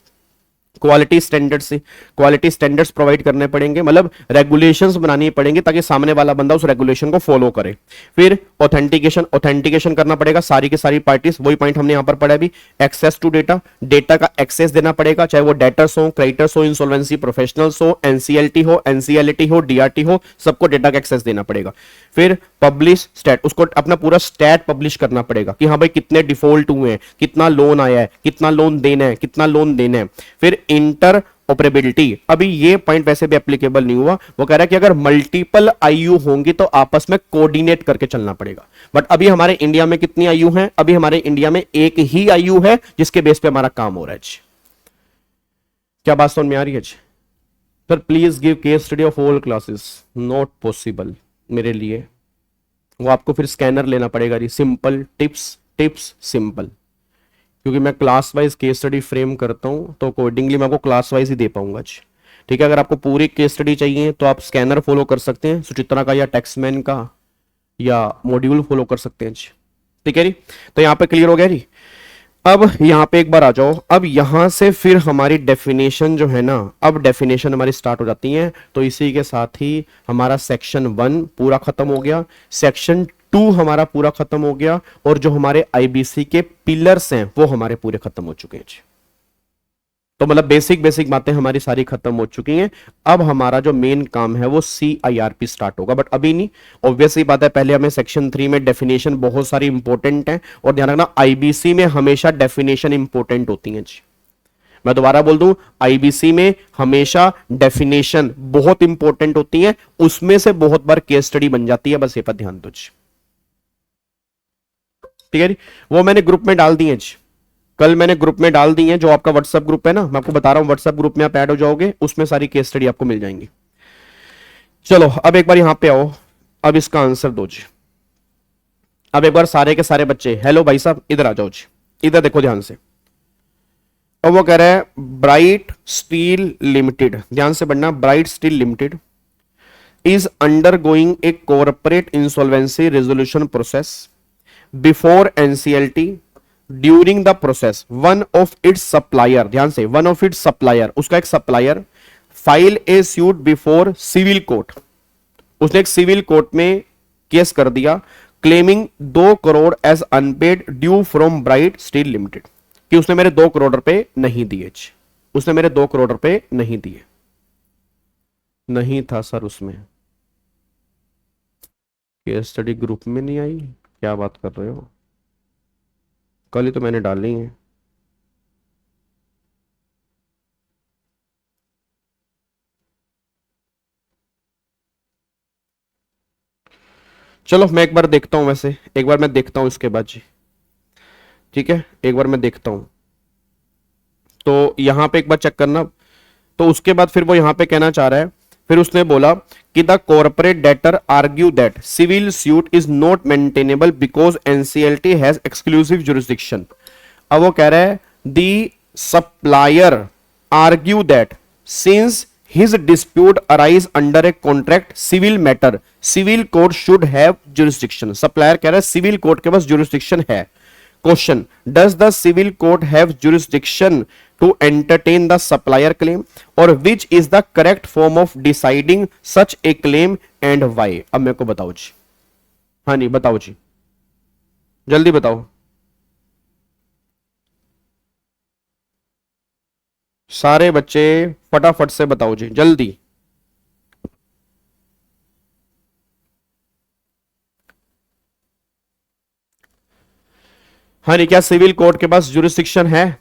Quality standards, quality standards provide करने पड़ेंगे, मतलब रेगुलेशंस बनानी पड़ेंगी ताकि सामने वाला बंदा उस रेगुलेशन को फॉलो करे। फिर ऑथेंटिकेशन, ऑथेंटिकेशन करना पड़ेगा सारी की सारी पार्टीज, वही पॉइंट हमने यहां पर पढ़ा भी। एक्सेस टू डेटा, डेटा का एक्सेस देना पड़ेगा, चाहे वो डेटर्स हो, क्रेडिटर्स हो, इंसॉल्वेंसी प्रोफेशनल्स हो, एनसीएलटी हो, एनसीएलटी हो, डीआरटी हो, सबको डेटा का एक्सेस देना पड़ेगा। फिर पब्लिश स्टैट, उसको अपना पूरा स्टैट पब्लिश करना पड़ेगा कि हाँ भाई कितने डिफॉल्ट हुए हैं, कितना लोन आया है, कितना लोन देना है, कितना लोन देना है। फिर इंटर ऑपरेबिलिटी, अभी ये पॉइंट वैसे भी एप्लीकेबल नहीं हुआ, वो कह रहा है कि अगर मल्टीपल आईयू होंगी तो आपस में कोऑर्डिनेट करके चलना पड़ेगा। बट अभी हमारे इंडिया में कितनी आईयू हैं? अभी हमारे इंडिया में एक ही आईयू है जिसके बेस पे हमारा काम हो रहा है। क्या बात समझ में आ रही है? Sir please give case study of all classes, not possible मेरे लिए, वो आपको फिर स्कैनर लेना पड़ेगा। सिंपल टिप्स, टिप्स सिंपल, क्योंकि मैं class wise case study frame करता हूं तो अकॉर्डिंगली मैं आपको क्लास वाइज ही दे पाऊंगा। ठीक है, अगर आपको पूरी केस स्टडी चाहिए तो आप स्कैनर फॉलो कर सकते हैं, सुचित्रा का या टेक्समैन का, या मॉड्यूल फॉलो कर सकते हैं। ठीक है जी, तो यहां पे क्लियर हो गया जी। अब यहां पे एक बार आ जाओ, अब यहां से फिर हमारी डेफिनेशन जो है ना, अब डेफिनेशन हमारी स्टार्ट हो जाती है। तो इसी के साथ ही हमारा सेक्शन 1 पूरा खत्म हो गया, सेक्शन 2 हमारा पूरा खत्म हो गया, और जो हमारे आईबीसी के पिलर्स हैं वो हमारे पूरे खत्म हो चुके हैं। तो मतलब बेसिक बेसिक बातें हमारी सारी खत्म हो चुकी हैं। अब हमारा जो मेन काम है वो CIRP स्टार्ट होगा, बट अभी नहीं। ऑब्वियसली बात है, पहले हमें सेक्शन 3 में डेफिनेशन बहुत सारी इंपॉर्टेंट है, और ध्यान रखना आईबीसी में हमेशा डेफिनेशन इंपॉर्टेंट होती है। मैं दोबारा बोल दूं, आईबीसी में हमेशा डेफिनेशन बहुत इंपॉर्टेंट होती है, उसमें से बहुत बार केस स्टडी बन जाती है, बस ये पर ध्यान दो। ठीक है, वो मैंने ग्रुप में डाल दी है, कल मैंने ग्रुप में डाल दी है, जो आपका व्हाट्सएप ग्रुप है ना, मैं आपको बता रहा हूं, व्हाट्सएप ग्रुप में आप ऐड हो जाओगे, उसमें सारी केस स्टडी आपको मिल जाएंगी। चलो अब एक बार यहां पे आओ, अब इसका आंसर दो जी। अब एक बार सारे के सारे बच्चे, हेलो भाई साहब इधर आ जाओ जी, इधर देखो ध्यान से। अब वो कह रहा है ब्राइट स्टील लिमिटेड, ध्यान से पढ़ना, Bright Steel Limited is undergoing a corporate insolvency resolution process before NCLT. During the process one of its supplier, ध्यान से, वन ऑफ इट्स सप्लायर, उसका एक supplier file a suit before civil court, उसने एक civil court में case कर दिया, claiming 2 crore as unpaid due from Bright Steel Limited, कि उसने मेरे 2 करोड़ रुपए नहीं दिए, उसने मेरे 2 करोड़ रुपए नहीं दिए। नहीं था सर उसमें, केस स्टडी ग्रुप में नहीं आई, क्या बात कर रहे हो, कल ही तो मैंने डाली है। चलो मैं एक बार देखता हूं, वैसे एक बार मैं देखता हूं इसके बाद जी। ठीक है, एक बार मैं देखता हूं, तो यहां पे एक बार चेक करना। तो उसके बाद फिर वो यहां पे कहना चाह रहा है, फिर उसने बोला कि the corporate debtor argue that civil suit is not maintainable because NCLT has exclusive jurisdiction. अब वो कह रहा है the supplier argue that since his dispute arise under a contract civil matter, civil court should have jurisdiction. Supplier कह रहा है civil court के पास जुरिस्डिक्शन है। Question, does the civil court have jurisdiction to entertain the supplier claim, और which is the correct form of deciding such a claim and why. अब मेरे को बताओ जी, हाँ नहीं बताओ जी, जल्दी बताओ, सारे बच्चे फटाफट से बताओ जी जल्दी। हाँ नहीं, क्या सिविल कोर्ट के पास जुरिस्डिक्शन है?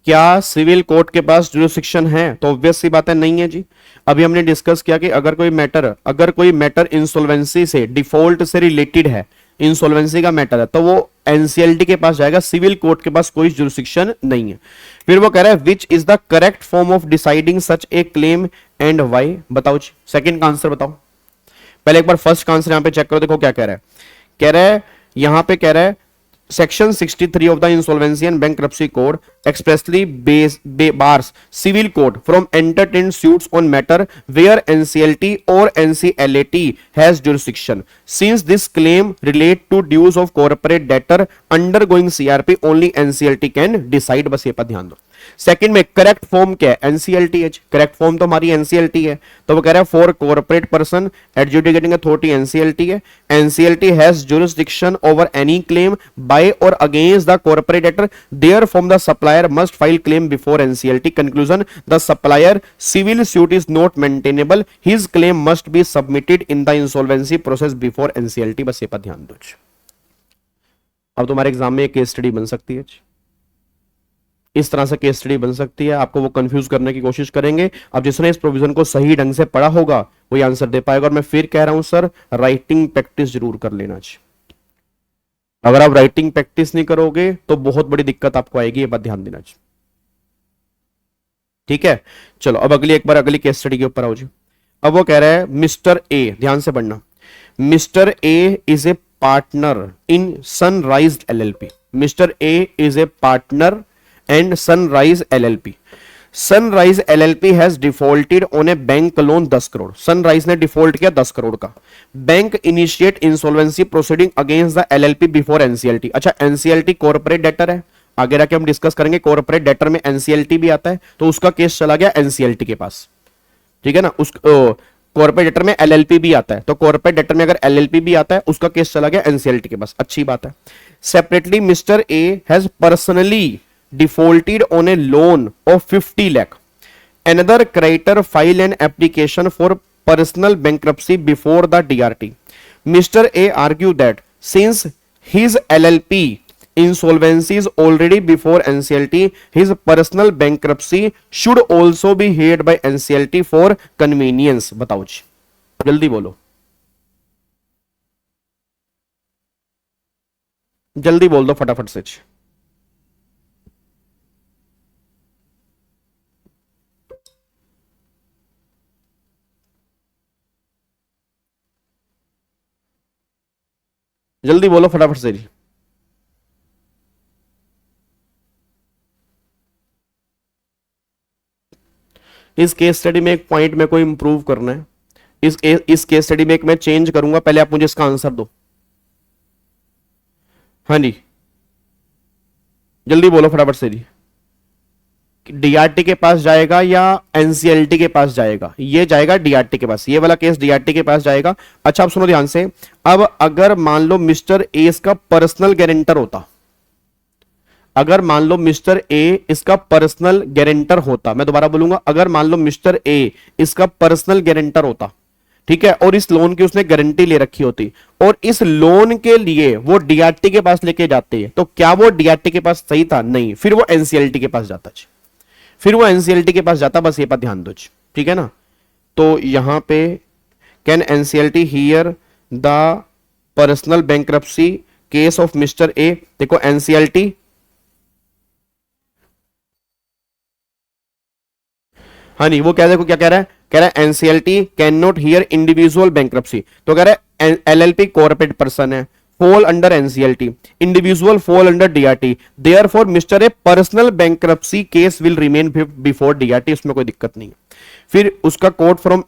क्या सिविल कोर्ट के पास जुरिस्डिक्शन है? तो ऑब्वियस सी बात है नहीं है जी। अभी हमने डिस्कस किया कि अगर कोई मैटर इंसॉल्वेंसी से, डिफॉल्ट से रिलेटेड है, इंसॉल्वेंसी का मैटर है, तो वो एनसीएलटी के पास जाएगा, सिविल कोर्ट के पास कोई जुरिस्डिक्शन नहीं है। फिर वो कह रहा है which is the correct form of deciding such a claim and why. बताओ जी, सेकंड का आंसर बताओ। पहले एक बार फर्स्ट का आंसर यहां पे चेक करो, देखो क्या कह रहा है। यहां पे कह रहा है Section 63 of the Insolvency and Bankruptcy Code expressly bars civil court from entertaining suits on matter where NCLT or NCLAT has jurisdiction. Since this claim relate to dues of corporate debtor undergoing CRP, only NCLT can decide। बस ये पर ध्यान दो। Second में correct form क्या है? NCLT. Correct form तो हमारी एनसीएलटी है, तो वो कह रहा है for corporate person adjudicating authority NCLT है। NCLT has jurisdiction over any claim by or against the corporate debtor, there from the supplier must file claim before NCLT. Conclusion, the supplier civil suit is not maintainable, his claim must be submitted in the insolvency process before NCLT. बस ये पर ध्यान दो। अब तुम्हारे exam में एक case study बन सकती है, इस तरह से केस स्टडी बन सकती है, आपको वो कंफ्यूज करने की कोशिश करेंगे। अब जिसने इस प्रोविजन को सही ढंग से पढ़ा होगा वही आंसर दे पाएगा। और मैं फिर कह रहा हूं सर, राइटिंग प्रैक्टिस जरूर कर लेना चाहिए। अगर आप राइटिंग प्रैक्टिस नहीं करोगे तो बहुत बड़ी दिक्कत आपको आएगी, ये बात ध्यान देना चाहिए। ठीक है, चलो अब अगली केस स्टडी के ऊपर आओ जी। अब वो कह रहा है मिस्टर ए, ध्यान से पढ़ना, mister A is a partner in sunrise LLP. Mister A is a partner and Sunrise LLP. Sunrise LLP has defaulted on a bank loan 10 crore. Sunrise ने डिफॉल्ट किया 10 करोड़ का। Bank initiate insolvency proceeding against the LLP before NCLT। अच्छा, NCLT corporate debtor है, आगे जाके हम discuss करेंगे। Corporate debtor में NCLT भी आता है, तो उसका केस चला गया NCLT के पास। ठीक है ना, उस कॉर्पोरेट डेटर में LLP भी आता है, तो कॉर्पोरेट डेटर में अगर LLP भी आता है उसका केस चला गया NCLT के पास। अच्छी बात है। Separately mister A has personally defaulted on a loan of 50 lakh. Another creditor filed an application for personal bankruptcy before the DRT. Mr. A argued that since his LLP insolvency is already before NCLT, his personal bankruptcy should also be heard by NCLT for convenience। बताओ जी, जल्दी बोलो, जल्दी बोल दो फटाफट से। जल्दी बोलो फटाफट से जी। इस केस स्टडी में एक पॉइंट मेरे को इंप्रूव करना है। इस केस स्टडी में एक मैं चेंज करूंगा, पहले आप मुझे इसका आंसर दो। हाँ जी, जल्दी बोलो फटाफट से जी। डीआरटी के पास जाएगा या एनसीएलटी के पास जाएगा? ये जाएगा डीआरटी के पास, ये वाला केस डीआरटी के पास जाएगा। अच्छा, आप सुनो ध्यान से। अब अगर मान लो मिस्टर ए इसका पर्सनल गारंटर होता, अगर मान लो मिस्टर ए इसका पर्सनल गारंटर होता, मैं दोबारा बोलूंगा, अगर मान लो मिस्टर ए इसका पर्सनल गारंटर होता, ठीक है, और इस लोन की उसने गारंटी ले रखी होती और इस लोन के लिए वो डीआरटी के पास लेके जाते हैं, तो क्या वो डीआरटी के पास सही था? नहीं, फिर वो एनसीएलटी के पास जाता, फिर वो एनसीएलटी के पास जाता। बस ये पर ध्यान दो, ठीक है ना। तो यहां पे can NCLT here the personal bankruptcy case of mister A. देखो एनसीएलटी, हाँ नहीं, वो क्या, देखो क्या कह रहा है, कह रहा है NCLT can not here individual bankruptcy. तो कह रहा है एलएलपी कॉर्पोरेट पर्सन है, fall under NCLT, individual fall under DRT, therefore Mr. A personal bankruptcy case will remain before DRT, इसमें कोई दिक्कत नहीं है। फिर उसका कोर्ट फ्रॉम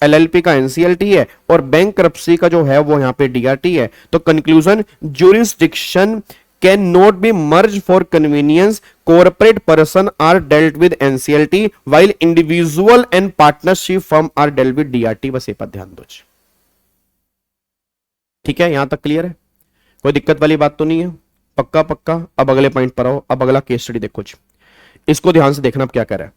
LLP का NCLT है और बैंक्रप्सी का जो है वो यहाँ पे DRT है। तो conclusion, jurisdiction cannot be merged for convenience, corporate person are dealt with NCLT while individual and partnership firm are dealt with DRT। बस ये पर ध्यान दो। ठीक है, यहां तक क्लियर है, कोई दिक्कत वाली बात तो नहीं है? पक्का पक्का। अब अगले पॉइंट पर आओ। अब अगला केस स्टडी देखो जी, इसको ध्यान से देखना। अब क्या कह रहा है?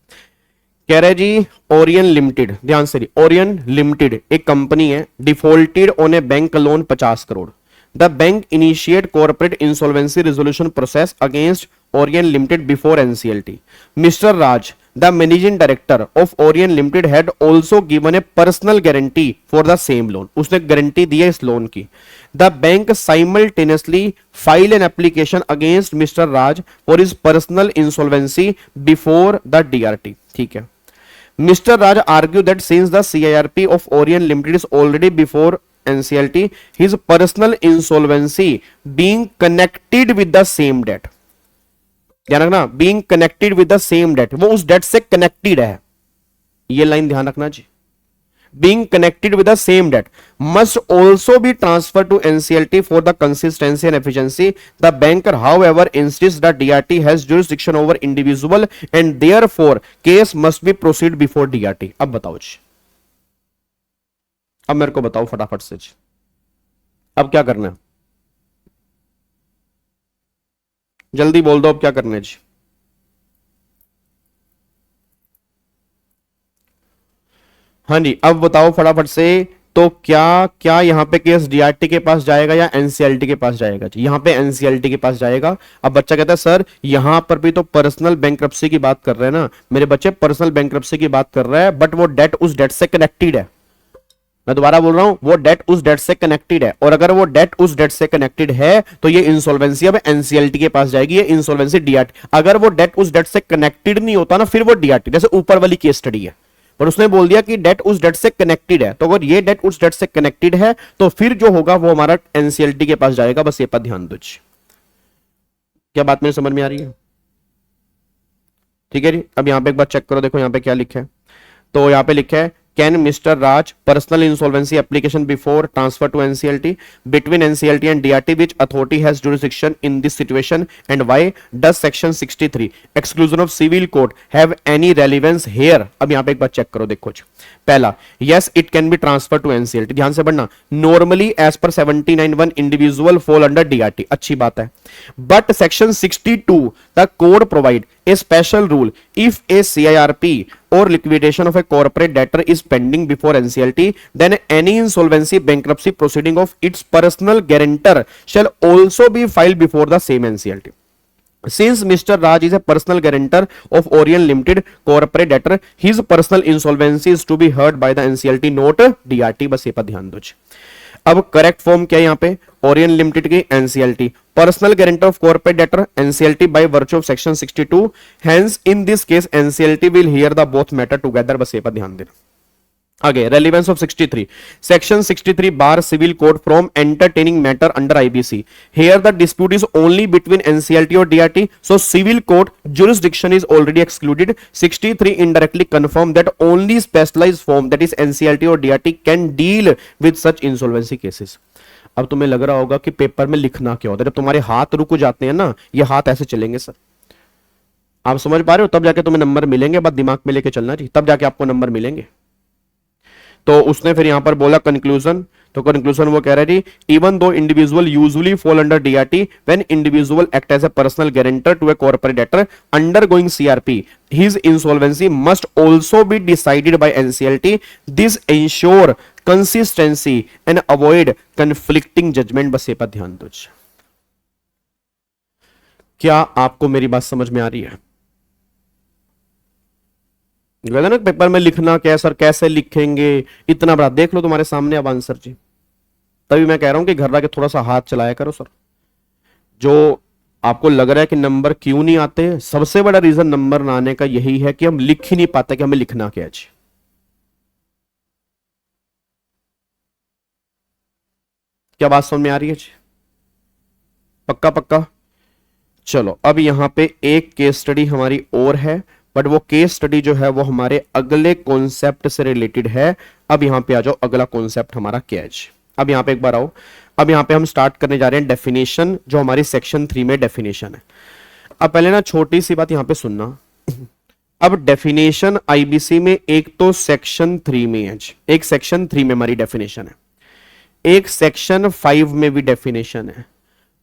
कह रहा है जी ओरियन लिमिटेड, ध्यान से, ओरियन लिमिटेड एक कंपनी है, defaulted on A bank loan 50 crore. The bank initiate corporate insolvency resolution process against Orion limited before NCLT। Mister Raj, the managing director of Orion Limited, had also given a personal guarantee for the same loan। उसने guarantee दी है इस loan की। The bank simultaneously filed an application against Mr. Raj for his personal insolvency before the DRT। ठीक है। Mr. Raj argued that since the CIRP of Orion Limited is already before NCLT, his personal insolvency being connected with the same debt, ध्यान रखना, being connected with the same debt, वो उस date से connected है। ये line ध्यान रखना जी, being connected with the same debt must also be transfer to NCLT for the consistency and efficiency. The banker however insist the DRT has jurisdiction over individual and therefore case must be proceed before DRT। अब बताओ जी, अब मेरे को बताओ फटाफट से जी, अब क्या करना है? जल्दी बोल दो, अब क्या करना है जी? हाँ जी, अब बताओ फटाफट से। तो क्या क्या यहां पे केस DRT के पास जाएगा या NCLT के पास जाएगा जी? यहां पे NCLT के पास जाएगा। अब बच्चा कहता है सर यहां पर भी तो पर्सनल बैंक्रप्सी की बात कर रहे हैं ना मेरे बच्चे, पर्सनल बैंक्रप्सी की बात कर रहा है, बट वो डेट उस डेट से कनेक्टेड है। मैं दोबारा बोल रहा हूं, वो डेट उस डेट से कनेक्टेड है, और अगर वो डेट उस डेट से कनेक्टेड है तो ये इंसॉल्वेंसी अब NCLT के पास जाएगी, ये इंसॉल्वेंसी DRT। अगर वो डेट उस डेट से कनेक्टेड नहीं होता ना, फिर वो DRT, जैसे ऊपर वाली केस स्टडी है, पर उसने बोल दिया कि डेट उस डेट से कनेक्टेड है, तो अगर ये डेट उस डेट से कनेक्टेड है तो फिर जो होगा वो हमारा NCLT के पास जाएगा। बस ये पर ध्यान दो। क्या बात मेरे समझ में आ रही है? ठीक है जी। अब यहां पे एक बार चेक करो, देखो यहां पे क्या लिखा है। तो यहां पे लिखा है Can Mr. Raj personal insolvency application before transfer to NCLT? Between NCLT and DRT, which authority has jurisdiction in this situation, and why does section 63 exclusion of civil court have any relevance here? अब यहाँ पे एक बार check करो, देखो जी। पहला, yes it can be transferred to NCLT, ध्यान से पढ़ना। Normally as per 79(1) individual fall under DRT, अच्छी बात है। But section 62 the code provide a special rule if a CIRP or liquidation of a corporate debtor is pending before NCLT, then any insolvency bankruptcy proceeding of its personal guarantor shall also be filed before the same NCLT. Since Mr. Raj is a personal guarantor of Orion Limited corporate debtor, his personal insolvency is to be heard by the NCLT, not DRT। बस ये पर ध्यान दो। अब correct form क्या है यहाँ पे? ओरियन लिमिटेड की NCLT, personal guarantor of corporate debtor NCLT by virtue of section 62। Hence in this case NCLT will hear the both matter together. बस ये पर ध्यान देना। आगे relevance of 63 section 63 bar civil code from entertaining matter under IBC। Here the dispute is only between NCLT और DRT, so civil court jurisdiction is already excluded। 63 indirectly confirm that only specialized form, that is NCLT or DRT, can deal with such insolvency cases। अब तुम्हें लग रहा होगा कि paper में लिखना क्या होता है, जब तुम्हारे हाथ रुक जाते हैं ना, ये हाथ ऐसे चलेंगे सर, आप समझ पा रहे हो? तब जाके तुम्हें नंबर मिलेंगे, बस दिमाग में लेके चलना जी, तब जाके आपको नंबर मिलेंगे। तो उसने फिर यहां पर बोला कंक्लूजन, तो कंक्लूजन वो कह रहा है जी, even though individual usually fall under DRT when individual act as a personal guarantor to a corporate debtor undergoing CRP, his insolvency must also be decided by NCLT। this ensure consistency and avoid conflicting judgment। बस ये पर ध्यान दो। क्या आपको मेरी बात समझ में आ रही है? ना पेपर में लिखना क्या सर, कैसे लिखेंगे, इतना बड़ा देख लो तुम्हारे सामने अब आंसर जी। तभी मैं कह रहा हूं कि घर आके थोड़ा सा हाथ चलाया करो सर। जो आपको लग रहा है कि नंबर क्यों नहीं आते, सबसे बड़ा रीजन नंबर ना आने का यही है कि हम लिख ही नहीं पाते कि हमें लिखना क्या है जी। क्या बात समझ में आ रही है जी? पक्का पक्का। चलो अब यहां पे एक केस स्टडी हमारी और है, बट वो केस स्टडी जो है वो हमारे अगले कॉन्सेप्ट से रिलेटेड है। अब यहां पे आ जाओ, अगला कॉन्सेप्ट हमारा क्या है। अब यहां पे एक बार आओ, अब यहां पे हम स्टार्ट करने जा रहे हैं डेफिनेशन, जो हमारी सेक्शन 3 में डेफिनेशन है। अब पहले ना छोटी सी बात यहां पे सुनना। अब डेफिनेशन आईबीसी में एक तो सेक्शन 3 में है, एक सेक्शन 3 में हमारी डेफिनेशन है, एक सेक्शन 5 में भी डेफिनेशन है,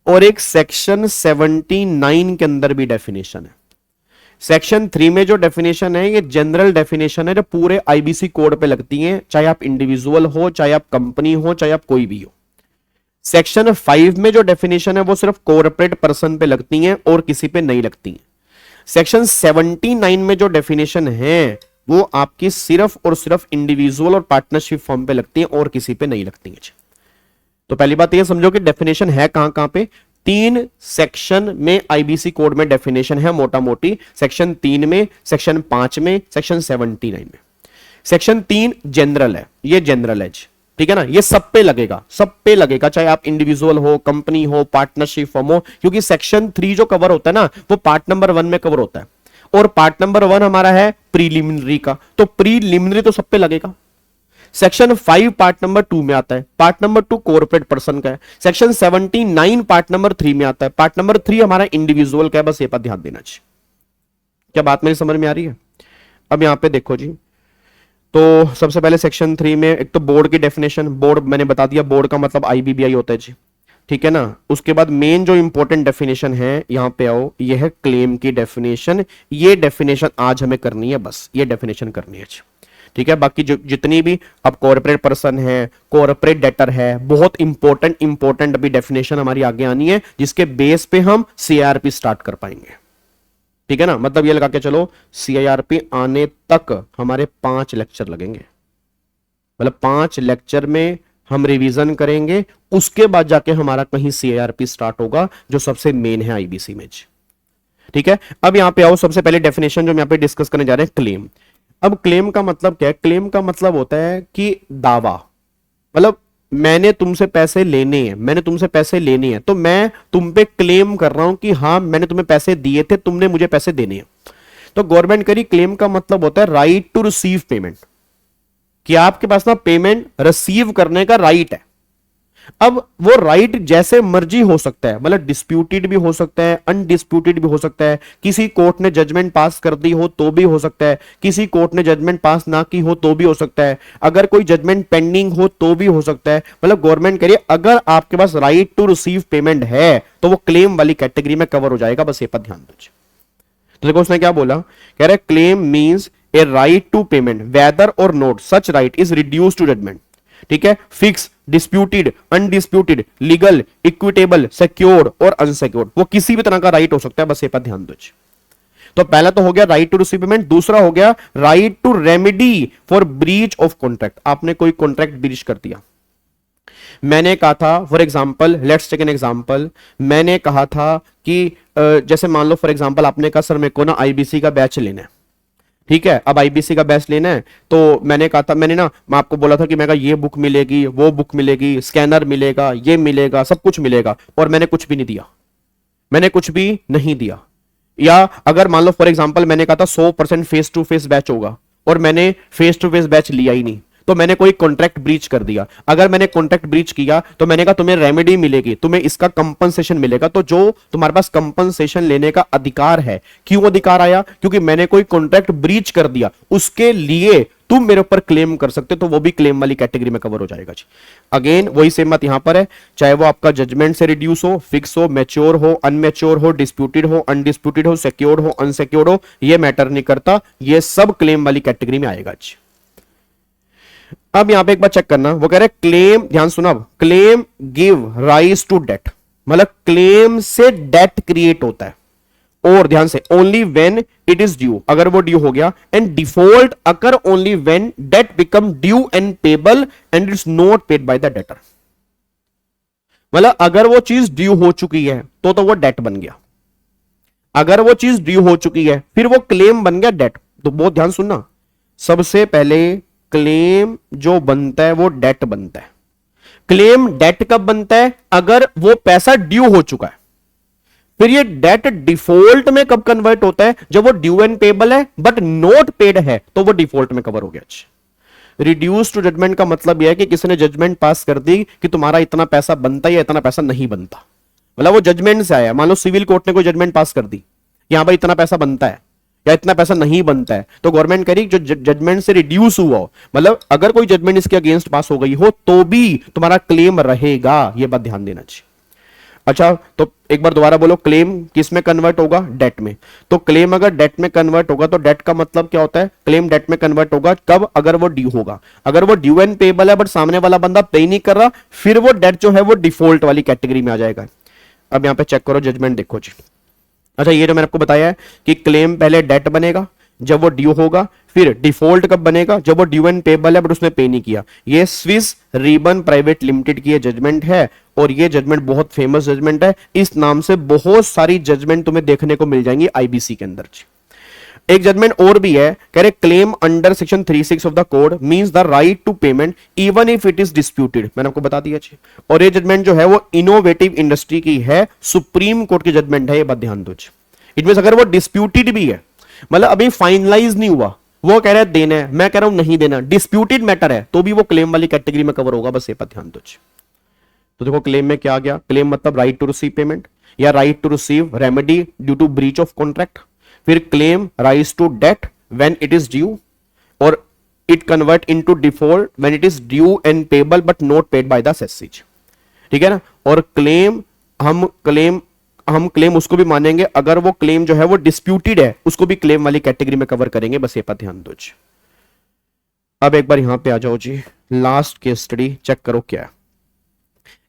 और एक सेक्शन 79 के अंदर भी डेफिनेशन है। सेक्शन 3 में जो डेफिनेशन है ये जनरल डेफिनेशन है, जो पूरे आईबीसी कोड पे लगती है, चाहे आप इंडिविजुअल हो, चाहे आप कंपनी हो, चाहे आप कोई भी हो। सेक्शन 5 में जो डेफिनेशन है वो सिर्फ कॉर्पोरेट पर्सन पे लगती है और किसी पे नहीं लगती है। सेक्शन 79 में जो डेफिनेशन है वो आपकी सिर्फ और सिर्फ इंडिविजुअल और पार्टनरशिप फॉर्म पे लगती है और किसी पे नहीं लगती है। तो पहली बात ये समझो कि डेफिनेशन है कहां कहां पे। 3 सेक्शन में आईबीसी कोड में डेफिनेशन है मोटा मोटी, सेक्शन 3 में, सेक्शन 5 में, सेक्शन 79 में। सेक्शन 3 जनरल है, ये जनरल है, ठीक है ना, ये सब पे लगेगा, सब पे लगेगा, चाहे आप इंडिविजुअल हो, कंपनी हो, पार्टनरशिप फॉर्म हो, क्योंकि सेक्शन 3 जो कवर होता है ना वो पार्ट नंबर 1 में कवर होता है, और पार्ट नंबर 1 हमारा है प्रीलिमिनरी का, तो प्रीलिमिनरी तो सब पे लगेगा। सेक्शन 5 पार्ट नंबर 2 में आता है, पार्ट नंबर 2 कॉर्पोरेट पर्सन का है। सेक्शन 79 पार्ट नंबर 3 में आता है, पार्ट नंबर 3 हमारा इंडिविजुअल का है। बस ये पर ध्यान देना चाहिए। क्या बात मेरी समझ में आ रही है? अब यहां पे देखो जी, तो सबसे पहले सेक्शन 3 में एक तो बोर्ड की डेफिनेशन, बोर्ड मैंने बता दिया, बोर्ड का मतलब आईबीबीआई होता है जी, ठीक है ना। उसके बाद मेन जो इंपॉर्टेंट डेफिनेशन है, यहां पे आओ, ये है क्लेम की डेफिनेशन। ये डेफिनेशन आज हमें करनी है, बस ये डेफिनेशन करनी है, ठीक है। बाकी जो जितनी भी अब कॉर्पोरेट पर्सन है, कॉर्पोरेट डेटर है, बहुत इंपॉर्टेंट अभी डेफिनेशन हमारी आगे आनी है, जिसके बेस पे हम सीआरपी स्टार्ट कर पाएंगे, ठीक है ना। मतलब ये लगा के चलो सीआईआरपी आने तक हमारे 5 लेक्चर लगेंगे, मतलब 5 लेक्चर में हम रिवीजन करेंगे, उसके बाद जाके हमारा कहीं सीआईआरपी स्टार्ट होगा, जो सबसे मेन है आईबीसी में, ठीक है। अब यहां पे आओ, सबसे पहले डेफिनेशन जो हम यहां पे डिस्कस करने जा रहे हैं, क्लेम। अब क्लेम का मतलब क्या है? क्लेम का मतलब होता है कि दावा, मतलब मैंने तुमसे पैसे लेने हैं, मैंने तुमसे पैसे लेने हैं, तो मैं तुम पे क्लेम कर रहा हूं कि हां मैंने तुम्हें पैसे दिए थे, तुमने मुझे पैसे देने हैं। तो गवर्नमेंट करी, क्लेम का मतलब होता है राइट टू रिसीव पेमेंट, कि आपके पास ना पेमेंट रिसीव करने का राइट है। अब वो राइट जैसे मर्जी हो सकता है, मतलब डिस्प्यूटेड भी हो सकता है, अनडिस्प्यूटेड भी हो सकता है, किसी कोर्ट ने जजमेंट पास कर दी हो तो भी हो सकता है, किसी कोर्ट ने जजमेंट पास ना की हो तो भी हो सकता है, अगर कोई जजमेंट पेंडिंग हो तो भी हो सकता है। मतलब गवर्नमेंट कह रही है अगर आपके पास राइट टू रिसीव पेमेंट है तो वो क्लेम वाली कैटेगरी में कवर हो जाएगा। बस ये पर ध्यान दीजिए। तो देखो उसने क्या बोला, कह रहा है claim means a right to payment whether or not such right is reduce to judgment, ठीक है। Fix, disputed, undisputed, legal, equitable, secured और अनसिक्योर्ड, वो किसी भी तरह का राइट हो सकता है। बस ये पर ध्यान दो। तो पहला तो हो गया राइट टू रिसीव पेमेंट, दूसरा हो गया right to remedy for breach of contract. आपने कोई कॉन्ट्रैक्ट ब्रीच कर दिया, मैंने कहा था for example, let's take an example, मैंने कहा था कि जैसे मान लो फॉर एग्जांपल आपने कहा सर मेरे को ना आईबीसी का बैच लेना है, ठीक है। अब आईबीसी का बैच लेना है तो मैंने कहा था, मैं आपको बोला था कि मैं ये बुक मिलेगी, वो बुक मिलेगी, स्कैनर मिलेगा, ये मिलेगा, सब कुछ मिलेगा, और मैंने कुछ भी नहीं दिया, मैंने कुछ भी नहीं दिया। या अगर मान लो फॉर एग्जांपल मैंने कहा था 100% फेस टू फेस बैच होगा और मैंने फेस टू फेस बैच लिया ही नहीं, तो मैंने कोई कॉन्ट्रैक्ट ब्रीच कर दिया। अगर मैंने कॉन्ट्रैक्ट ब्रीच किया तो मैंने कहा तुम्हें रेमेडी मिलेगी, तुम्हें इसका कंपनसेशन मिलेगा। तो जो तुम्हारे पास कंपनसेशन लेने का अधिकार है, क्यों अधिकार आया? क्योंकि मैंने कोई कॉन्ट्रैक्ट ब्रीच कर दिया, उसके लिए तुम मेरे ऊपर क्लेम कर सकते हो, तो वो भी क्लेम वाली कैटेगरी में कवर हो जाएगा जी। अगेन वही सेम बात यहां पर है, चाहे वो आपका जजमेंट से रिड्यूस हो, फिक्स हो, मैच्योर हो, अनमैच्योर हो, डिस्प्यूटेड हो, अनडिस्प्यूटेड हो, सिक्योर्ड हो, अनसिक्योर्ड हो, ये मैटर नहीं करता, ये सब क्लेम वाली कैटेगरी में आएगा जी। अब यहां पे एक बार चेक करना, वो कह रहे क्लेम, ध्यान सुना, अब claim give rise to debt, मतलब क्लेम से डेट क्रिएट होता है, और ध्यान से only when it is due, अगर वो ड्यू हो गया, and default occur only when debt become due and payable and it's not paid by the debtor. मतलब अगर वो चीज ड्यू हो चुकी है तो वो डेट बन गया, अगर वो चीज ड्यू हो चुकी है फिर वो क्लेम बन गया डेट। तो बहुत ध्यान सुनना, सबसे पहले क्लेम जो बनता है वो डेट बनता है। क्लेम डेट कब बनता है? अगर वो पैसा ड्यू हो चुका है, फिर ये डेट डिफॉल्ट में कब कन्वर्ट होता है? जब वो ड्यू एंड पेबल है बट नॉट पेड है तो वो डिफॉल्ट में कवर हो गया। रिड्यूस टू जजमेंट का मतलब यह है कि किसी ने जजमेंट पास कर दी कि तुम्हारा इतना पैसा बनता है या इतना पैसा नहीं बनता, मतलब वो जजमेंट से आया। मान लो सिविल कोर्ट ने कोई जजमेंट पास कर दी, यहां पर इतना पैसा बनता है या इतना पैसा नहीं बनता है, तो गवर्नमेंट कह रही जो जजमेंट से रिड्यूस हुआ हो, मतलब अगर कोई जजमेंट इसके अगेंस्ट पास हो गई हो तो भी तुम्हारा क्लेम रहेगा, यह बात ध्यान देना चाहिए। अच्छा, तो एक बार दोबारा बोलो, क्लेम किस में कन्वर्ट होगा? डेट में। तो क्लेम अगर डेट में कन्वर्ट होगा तो डेट का मतलब क्या होता है? क्लेम डेट में कन्वर्ट होगा कब? अगर वो ड्यू होगा। अगर वो ड्यू एंड पेबल है बट सामने वाला बंदा पे नहीं कर रहा, फिर वो डेट जो है वो डिफॉल्ट वाली कैटेगरी में आ जाएगा। अब यहां पे चेक करो, जजमेंट देखो जी। अच्छा, ये जो मैंने आपको बताया है कि क्लेम पहले डेट बनेगा जब वो ड्यू होगा, फिर डिफॉल्ट कब बनेगा? जब वो ड्यू एंड पेबल है बट उसने पे नहीं किया। ये स्विस रिबन प्राइवेट लिमिटेड की जजमेंट है और ये जजमेंट बहुत फेमस जजमेंट है। इस नाम से बहुत सारी जजमेंट तुम्हें देखने को मिल जाएंगी आईबीसी के अंदर। एक जजमेंट और भी है, कह रहे claim under section 36 of the code means the right to payment even if it is disputed. मैंने आपको बता दिया। और ये जजमेंट जो है वो इनोवेटिव इंडस्ट्री की है, सुप्रीम कोर्ट की जजमेंट है, ये बात ध्यान दो। इट मींस अगर वो डिस्प्यूटेड भी है, मतलब अभी फाइनलाइज नहीं हुआ, वो कह रहा है देना है, मैं कह रहा हूं नहीं देना, डिस्प्यूटेड मैटर है, तो भी वो क्लेम वाली कैटेगरी में कवर होगा, बस ये बात ध्यान दो। तो देखो क्लेम में क्या आ गया? क्लेम मतलब राइट टू रिसीव पेमेंट या right to receive remedy due to breach of contract. फिर claim rise to debt when it is due और it convert into default when it is due and payable but not paid by the सेसेज। ठीक है ना? और claim हम claim उसको भी मानेंगे अगर वो क्लेम जो है वो डिस्प्यूटेड है, उसको भी क्लेम वाली कैटेगरी में कवर करेंगे, बस ये पर ध्यान दो जी। अब एक बार यहां पे आ जाओ जी, लास्ट केस स्टडी चेक करो क्या है।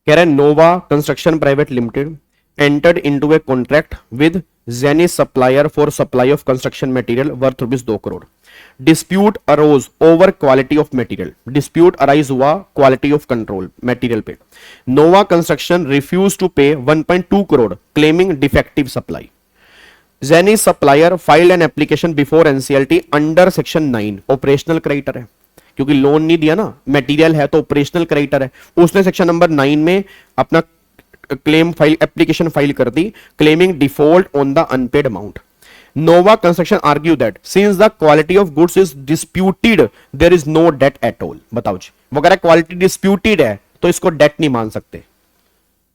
कह रहा है Nova construction private limited entered into a contract with Genis supplier for supply of construction material worth ₹2 crore. Dispute arose over quality of material. Dispute arise हुआ क्वालिटी ऑफ कंट्रोल मटेरियल पे। Nova construction refuse to pay 1.2 crore claiming defective supply. Genis supplier filed an application before NCLT under section 9। Operational creditor है क्योंकि loan नहीं दिया ना, material है तो operational creditor है। उसने सेक्शन नंबर 9 में अपना क्लेम फाइल एप्लीकेशन फाइल कर दी, claiming default on the unpaid amount. Nova Construction argue that since the quality of goods is disputed, there is no debt at all. बताओ जी, वो कह रहा है क्वालिटी डिस्प्यूटेड है तो इसको डेट नहीं मान सकते।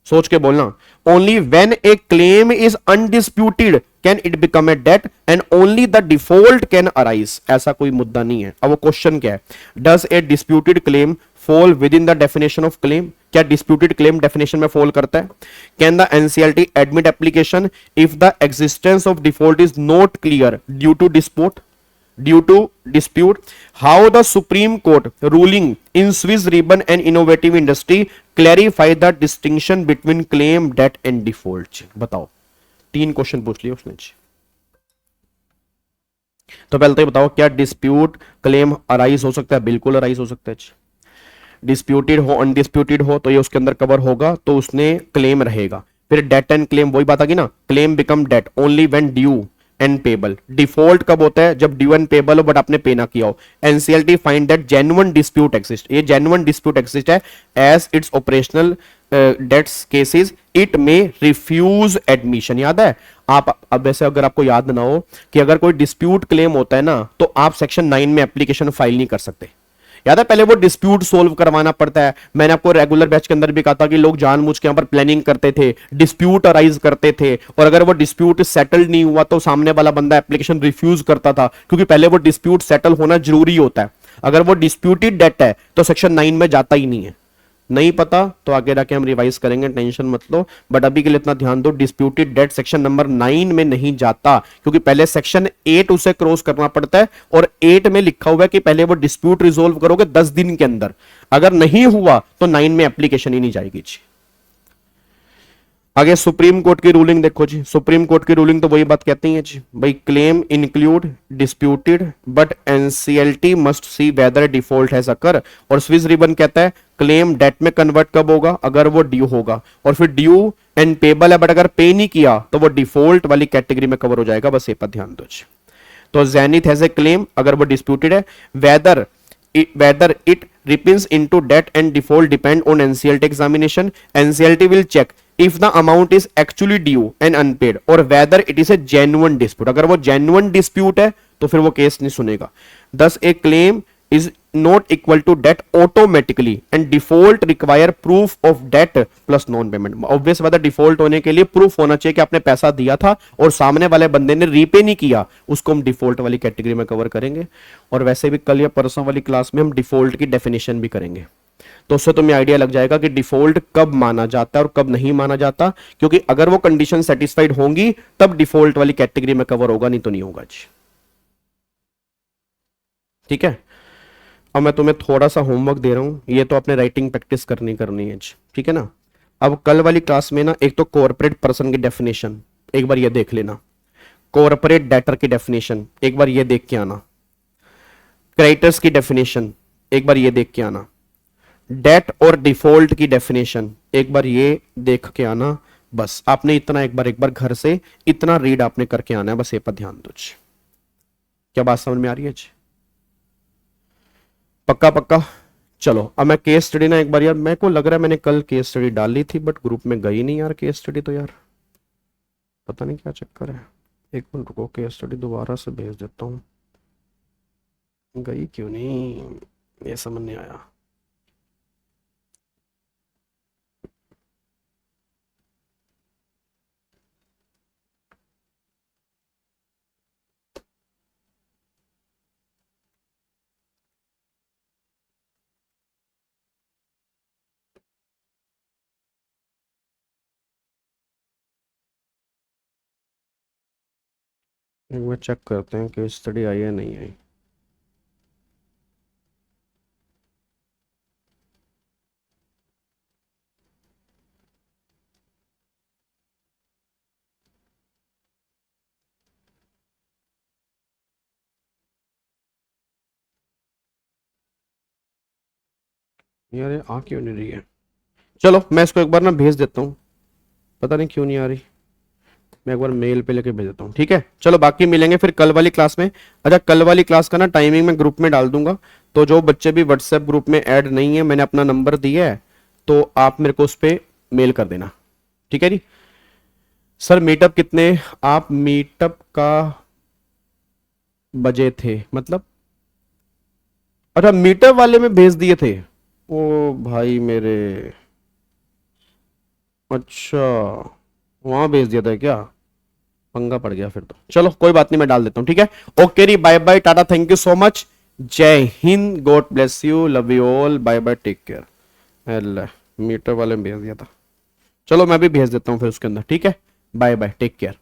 सोच के बोलना, only when a claim is undisputed can it become a debt and only the default can arise. ऐसा कोई मुद्दा नहीं है। अब वो क्वेश्चन क्या है? Does a disputed claim fall within the definition of claim? क्या डिस्प्यूटेड क्लेम डेफिनेशन में फॉल करता है? Can the NCLT admit application if the existence of default is not clear due to dispute? How the Supreme Court ruling in Swiss Ribbon and Innovative Industry clarify the distinction between claim, debt and default? बताओ, 3 question पूछ लिए उसने। तो पहले तो ये बताओ, क्या डिस्प्यूट क्लेम अराइज हो सकता है? बिल्कुल अराइज हो सकता है। डिस्प्यूटेड हो अनडिस्प्यूटेड हो तो ये उसके अंदर कवर होगा, तो उसने क्लेम रहेगा। फिर डेट एंड क्लेम, वही बात आ गई ना, claim become debt only when due and payable. Default कब होता है? जब ड्यू एंड पेबल हो बट आपने पे ना किया हो। NCLT find that genuine dispute exist. ये जेन्युइन डिस्प्यूट एग्जिस्ट है as its operational debts cases it may refuse admission. याद है आप? अब वैसे अगर आपको याद ना हो कि अगर कोई डिस्प्यूट क्लेम होता है ना तो आप सेक्शन 9 में एप्लीकेशन फाइल नहीं कर सकते। याद है? पहले वो डिस्प्यूट सोल्व करवाना पड़ता है। मैंने आपको रेगुलर बैच के अंदर भी कहा था कि लोग जानबूझ के यहां पर प्लानिंग करते थे, डिस्प्यूट अराइज करते थे, और अगर वो डिस्प्यूट सेटल नहीं हुआ तो सामने वाला बंदा एप्लीकेशन रिफ्यूज करता था, क्योंकि पहले वो डिस्प्यूट सेटल होना जरूरी होता है। अगर वो डिस्प्यूटेड डेट है तो सेक्शन 9 में जाता ही नहीं है। नहीं पता तो आगे जाके हम रिवाइज करेंगे, टेंशन मत लो, बट अभी के लिए इतना ध्यान दो, डिस्प्यूटेड डेट सेक्शन नंबर 9 में नहीं जाता, क्योंकि पहले सेक्शन 8 उसे क्रॉस करना पड़ता है, और 8 में लिखा हुआ है कि पहले वो डिस्प्यूट रिजोल्व करोगे 10 दिन के अंदर। अगर नहीं हुआ तो 9 में एप्लीकेशन ही नहीं जाएगी जी। आगे सुप्रीम कोर्ट की रूलिंग देखो जी। सुप्रीम कोर्ट की रूलिंग तो वही बात कहती है जी, भाई claim include disputed but NCLT must see whether default has occur. और स्विस रिबन कहता है क्लेम डेट में कन्वर्ट कब होगा? अगर वो ड्यू होगा, और फिर ड्यू एंड पेबल है बट अगर पे नहीं किया तो वो डिफॉल्ट वाली कैटेगरी में कवर हो जाएगा, बस ये पर ध्यान दो जी। तो जेनिथ हैज ए क्लेम अगर वो डिस्प्यूटेड है, weather it ripens into debt and default depend on NCLT examination. NCLT will check if the amount is actually due and unpaid और whether it is a genuine dispute. अगर वो genuine dispute है तो फिर वो case नहीं सुनेगा। Thus a claim is not equal to debt automatically and default require proof of debt plus non payment. Obvious बात है, डिफॉल्ट होने के लिए प्रूफ होना चाहिए कि आपने पैसा दिया था और सामने वाले बंदे ने रीपे नहीं किया, उसको हम डिफॉल्ट वाली कैटेगरी में कवर करेंगे। और वैसे भी कल या परसों वाली क्लास में हम डिफॉल्ट की डेफिनेशन भी करेंगे, तो उससे तुम्हें आइडिया लग जाएगा कि डिफॉल्ट कब माना जाता है और कब नहीं माना जाता, क्योंकि अगर वो कंडीशन सेटिस्फाइड होंगी तब डिफॉल्ट वाली कैटेगरी में कवर होगा, नहीं तो नहीं होगा जी। ठीक है, अब मैं तुम्हें थोड़ा सा होमवर्क दे रहा हूं, ये तो अपने राइटिंग प्रैक्टिस करनी है जी, ठीक है ना। अब कल वाली क्लास में ना एक तो कॉर्पोरेट पर्सन की डेफिनेशन एक बार ये देख लेना, कॉर्पोरेट डेटर की डेफिनेशन एक बार ये देख के आना, क्रेडिटर्स की डेफिनेशन एक बार ये देख के आना, डेट और डिफॉल्ट की डेफिनेशन एक बार ये देख के आना। बस आपने इतना एक बार घर से इतना रीड आपने करके आना है, बस ये पर ध्यान दो जी। क्या बात समझ में आ रही है जी? पक्का पक्का। चलो अब मैं केस स्टडी ना एक बार, यार मेरे को लग रहा है मैंने कल केस स्टडी डाली थी बट ग्रुप में गई नहीं यार केस स्टडी, तो यार पता नहीं क्या चक्कर है। एक मिनट रुको, केस स्टडी दोबारा से भेज देता हूँ, गई क्यों नहीं ये समझ नहीं आया। एक बार चेक करते हैं केस स्टडी आई है नहीं आई। यार ये आ क्यों नहीं रही है? चलो मैं इसको एक बार ना भेज देता हूँ, पता नहीं क्यों नहीं आ रही, मैं एक बार मेल पे लेके भेज देता हूँ। ठीक है, चलो बाकी मिलेंगे फिर कल वाली क्लास में। अच्छा कल वाली क्लास का ना टाइमिंग मैं ग्रुप में डाल दूंगा, तो जो बच्चे भी व्हाट्सएप ग्रुप में ऐड नहीं है, मैंने अपना नंबर दिया है, तो आप मेरे को उस पर मेल कर देना। ठीक है जी। सर मीटअप कितने, आप मीटअप का बजे थे मतलब? अच्छा मीटअप वाले में भेज दिए थे, ओ भाई मेरे, अच्छा वहां भेज दिया था क्या? पंगा पड़ गया फिर तो। चलो कोई बात नहीं, मैं डाल देता हूँ। ठीक है, ओके री, bye bye, tata, thank you so much, जय Hind, god bless you, love you all, bye bye, take care. Allah, meter वाले में भेज दिया था, चलो मैं भी भेज देता हूँ फिर उसके अंदर। ठीक है, बाय बाय, टेक केयर।